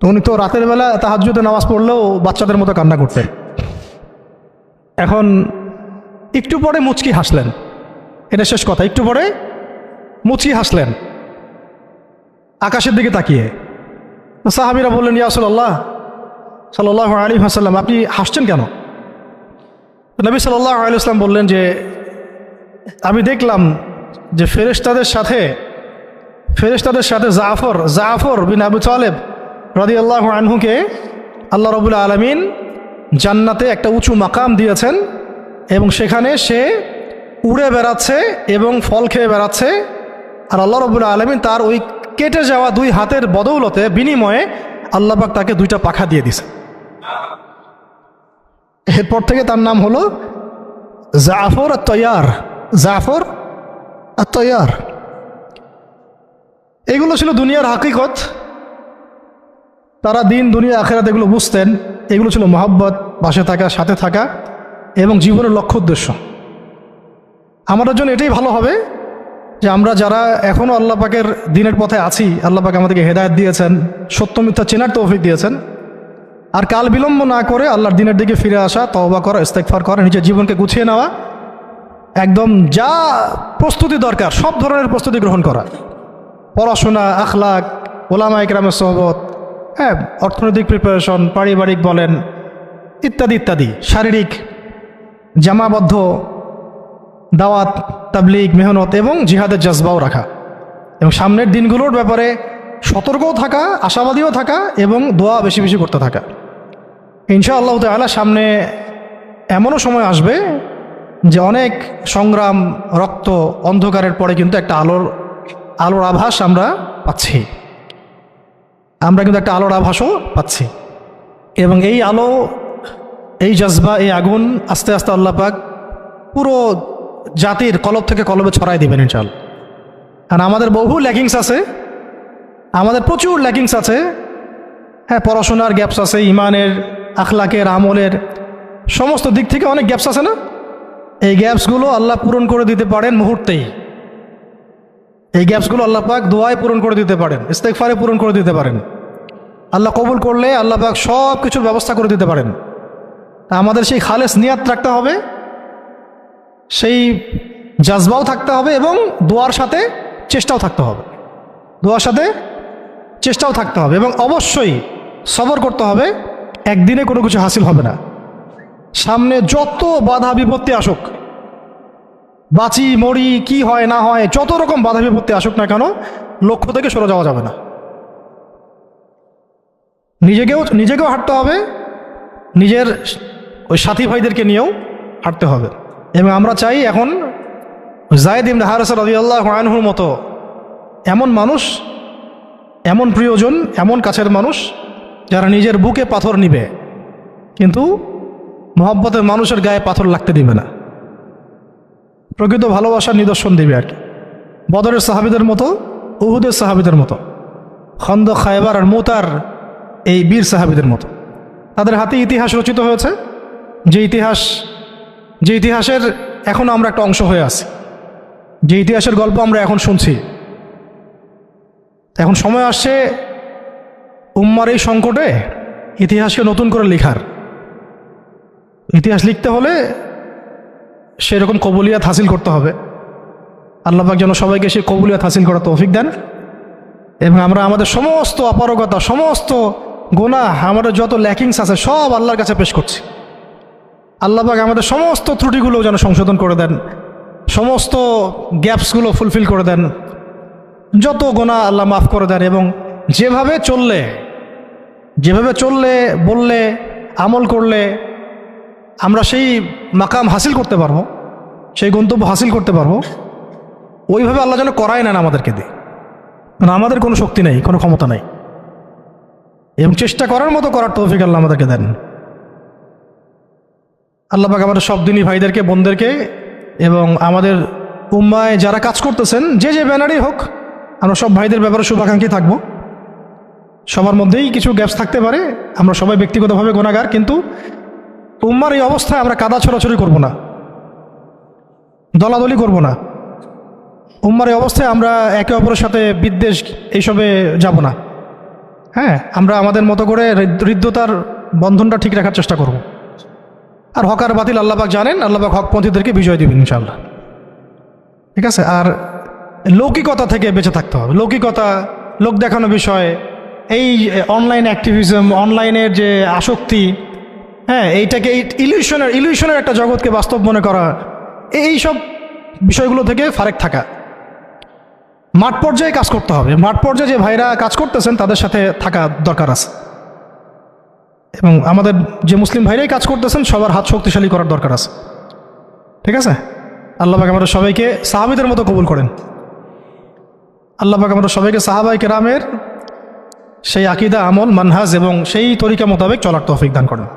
তো উনি তো রাতের বেলা তাহাজ্জুদে নামাজ পড়লেও বাচ্চাদের মতো কান্না করতেন। এখন একটু পরে মুচকি হাসলেন, এটা শেষ কথা। একটু পরে মুচকি হাসলেন আকাশের দিকে তাকিয়ে। সাহাবীরা বললেন, ইয়া রাসূলুল্লাহ সাল্লাল্লাহু আলাইহি ওয়াসাল্লাম, আপনি হাসছেন কেন? নবী সাল্লাল্লাহু আলাইহি ওয়াসাল্লাম বললেন যে আমি দেখলাম যে ফেরেশতাদের সাথে জাফর বিন আবু তালেব রাদিয়াল্লাহু আনহুকে আল্লাহ রাব্বুল আলামিন জান্নাতে একটা উঁচু মাকাম দিয়েছেন এবং সেখানে সে উড়ে বেড়াচ্ছে এবং ফল খেয়ে বেড়াচ্ছে। আর আল্লাহ রাব্বুল আলামিন তার ওই কেটে যাওয়া দুই হাতের বদৌলতে, বিনিময়ে আল্লাহ পাক তাকে দুইটা পাখা দিয়ে দিছে। এরপর থেকে তার নাম হলো জাফর আত-তাইয়ার, জাফর আত-তাইয়ার। এগুলো ছিল দুনিয়ার হাকিকত। তারা দিন দুনিয়া আখিরাত এগুলো বুঝতেন। এগুলো ছিল মহব্বত, পাশে থাকা, সাথে থাকা এবং জীবনের লক্ষ্য উদ্দেশ্য। আমাদের জন্য এটাই ভালো হবে যে আমরা যারা এখনও আল্লাহ পাকের দিনের পথে আছি, আল্লাহ পাক আমাদেরকে হেদায়েত দিয়েছেন, সত্য মিথ্যা চেনার তৌফিক দিয়েছেন। আর কাল বিলম্ব না করে আল্লাহর দিনের দিকে ফিরে আসা, তওবা করা, ইস্তেগফার করা, নিজের জীবনকে গুছিয়ে নেওয়া, একদম যা প্রস্তুতি দরকার সব ধরনের প্রস্তুতি গ্রহণ করা, পড়াশোনা, আখলাক, ওলামা ইকরামের সোহবত, হ্যাঁ, অর্থনৈতিক প্রিপারেশন, পারিবারিক বলেন, ইত্যাদি ইত্যাদি, শারীরিক জামাবদ্ধ দাওয়াত, তাবলীগ, মেহনত এবং জিহাদের জজবাও রাখা, এবং সামনের দিনগুলোর ব্যাপারে সতর্কও থাকা, আশাবাদীও থাকা এবং দোয়া বেশি বেশি করতে থাকা। ইনশাআল্লাহ তাআলা সামনে এমনও সময় আসবে যে অনেক সংগ্রাম, রক্ত, অন্ধকারের পরে কিন্তু একটা আলোর আভাস আমরা পাচ্ছি। আমরা কিন্তু একটা আলোর আভাসও পাচ্ছি এবং এই আলো, এই জজবা, এই আগুন আস্তে আস্তে আল্লাহ পাক পুরো জাতির কলব থেকে কলবে ছড়াই দিবেন ইনশাআল্লাহ। আর আমাদের বহু ল্যাকিংস আছে, আমাদের প্রচুর ল্যাকিংস আছে। হ্যাঁ, পড়াশোনার গ্যাপস আছে, ইমানের, আখলাকের, আমলের সমস্ত দিক থেকে অনেক গ্যাপস আছে না? এই গ্যাপসগুলো আল্লাহ পূরণ করে দিতে পারেন মুহূর্তেই। এই গ্যাপসগুলো আল্লাহ পাক দোয়ায় পূরণ করে দিতে পারেন, ইস্তেগফারে পূরণ করে দিতে পারেন। আল্লাহ কবুল করলে আল্লাহ পাক সব কিছুর ব্যবস্থা করে দিতে পারেন। তা আমাদের সেই খালেস নিয়াত রাখতে হবে, সেই জাজবাও থাকতে হবে, এবং দোয়ার সাথে চেষ্টাও থাকতে হবে, দোয়ার সাথে চেষ্টাও থাকতে হবে, এবং অবশ্যই সবর করতে হবে। একদিনে কোনো কিছু হাসিল হবে না। সামনে যত বাধা বিপত্তি আসুক, বাঁচি মরি কি হয় না হয়, যত রকম বাধা বিপত্তি আসুক না কেন, লক্ষ্য থেকে সরে যাওয়া যাবে না। নিজেকেও হাঁটতে হবে, নিজের ওই সাথী ভাইদেরকে নিয়েও হাঁটতে হবে। এবং আমরা চাই এখন যায়েদ ইবনে হারেসা রাদিয়াল্লাহু আনহুর মতো এমন মানুষ, এমন প্রিয়জন, এমন কাছের মানুষ যারা নিজের বুকে পাথর নিবে কিন্তু মহব্বতের মানুষের গায়ে পাথর লাগতে দিবে না, প্রকৃত ভালোবাসার নিদর্শন দিবে আর কি। বদরের সাহাবীদের মতো, উহুদের সাহাবীদের মতো, খন্দক, খায়বার আর মুতার এই বীর সাহাবীদের মতো। তাদের হাতে ইতিহাস রচিত হয়েছে, যে ইতিহাসের এখন আমরা একটা অংশ হয়ে আছি, যে ইতিহাসের গল্প আমরা এখন শুনছি। এখন সময় আসছে উম্মার এই সংকটে ইতিহাসকে নতুন করে লেখার। ইতিহাস লিখতে হলে সেরকম কবুলিয়াত হাসিল করতে হবে। আল্লাহ পাক যেন সবাইকে সেই কবুলিয়াত হাসিল করার তৌফিক দেন, এবং আমরা আমাদের সমস্ত অপারগতা, সমস্ত গুনাহ, আমাদের যত ল্যাকিংস আছে সব আল্লাহর কাছে পেশ করছি। আল্লাহ পাক আমাদের সমস্ত ত্রুটিগুলো যেন সংশোধন করে দেন, সমস্ত গ্যাপসগুলো ফুলফিল করে দেন, যত গুনাহ আল্লাহ মাফ করে দেন, এবং যেভাবে চললে বললে আমল করলে আমরা সেই মাকাম হাসিল করতে পারবো, সেই গন্তব্য হাসিল করতে পারবো, ওইভাবে আল্লাহ যেন করায় নেন আমাদেরকে দিয়ে। কারণ আমাদের কোনো শক্তি নেই, কোনো ক্ষমতা নেই, এবং চেষ্টা করার মতো করার তৌফিক আল্লাহ আমাদেরকে দেন। আল্লাহ পাক আমাদের সব দিনী ভাইদেরকে, বোনদেরকে, এবং আমাদের উম্মায় যারা কাজ করতেছেন যে ব্যানারই হোক, আমরা সব ভাইদের ব্যাপারে শুভাকাঙ্ক্ষী থাকবো। সবার মধ্যেই কিছু গ্যাপস থাকতে পারে, আমরা সবাই ব্যক্তিগতভাবে গুনাহগার, কিন্তু উম্মার এই অবস্থায় আমরা কাদা ছোড়াছড়ি করব না, দলাদলি করব না। উম্মার এই অবস্থায় আমরা একে অপরের সাথে বিদ্বেষ এইসবে যাব না। হ্যাঁ, আমরা আমাদের মতো করে হৃদ্যতার বন্ধনটা ঠিক রাখার চেষ্টা করব। আর হক আর বাতিল আল্লাহ পাক জানেন, আল্লাহ পাক হকপন্থীদেরকে বিজয় দিবেন ইনশাআল্লাহ। ঠিক আছে। আর লৌকিকতা থেকে বেঁচে থাকতে হবে। লৌকিকতা, লোক দেখানো বিষয়, এই অনলাইন অ্যাক্টিভিজম, অনলাইনের যে আসক্তি, হ্যাঁ, এইটাকে এই ইলিউশনের একটা জগৎকে বাস্তব মনে করা, এই সব বিষয়গুলো থেকে ফারেক থাকা। মাঠ পর্যায়ে কাজ করতে হবে। মাঠ পর্যায়ে যে ভাইরা কাজ করতেছেন তাদের সাথে থাকা দরকার আছে, এবং আমাদের যে মুসলিম ভাইরাই কাজ করতেছেন সবার হাত শক্তিশালী করার দরকার আছে। ঠিক আছে। আল্লাহ পাক আমাদের সবাইকে সাহাবীদের মতো কবুল করেন। আল্লাহ পাক আমাদের সবাইকে সাহাবায়ে কেরামের সেই আকীদা, আমল, মানহাজ এবং সেই তরিকা মোতাবেক চলার তৌফিক দান করেন।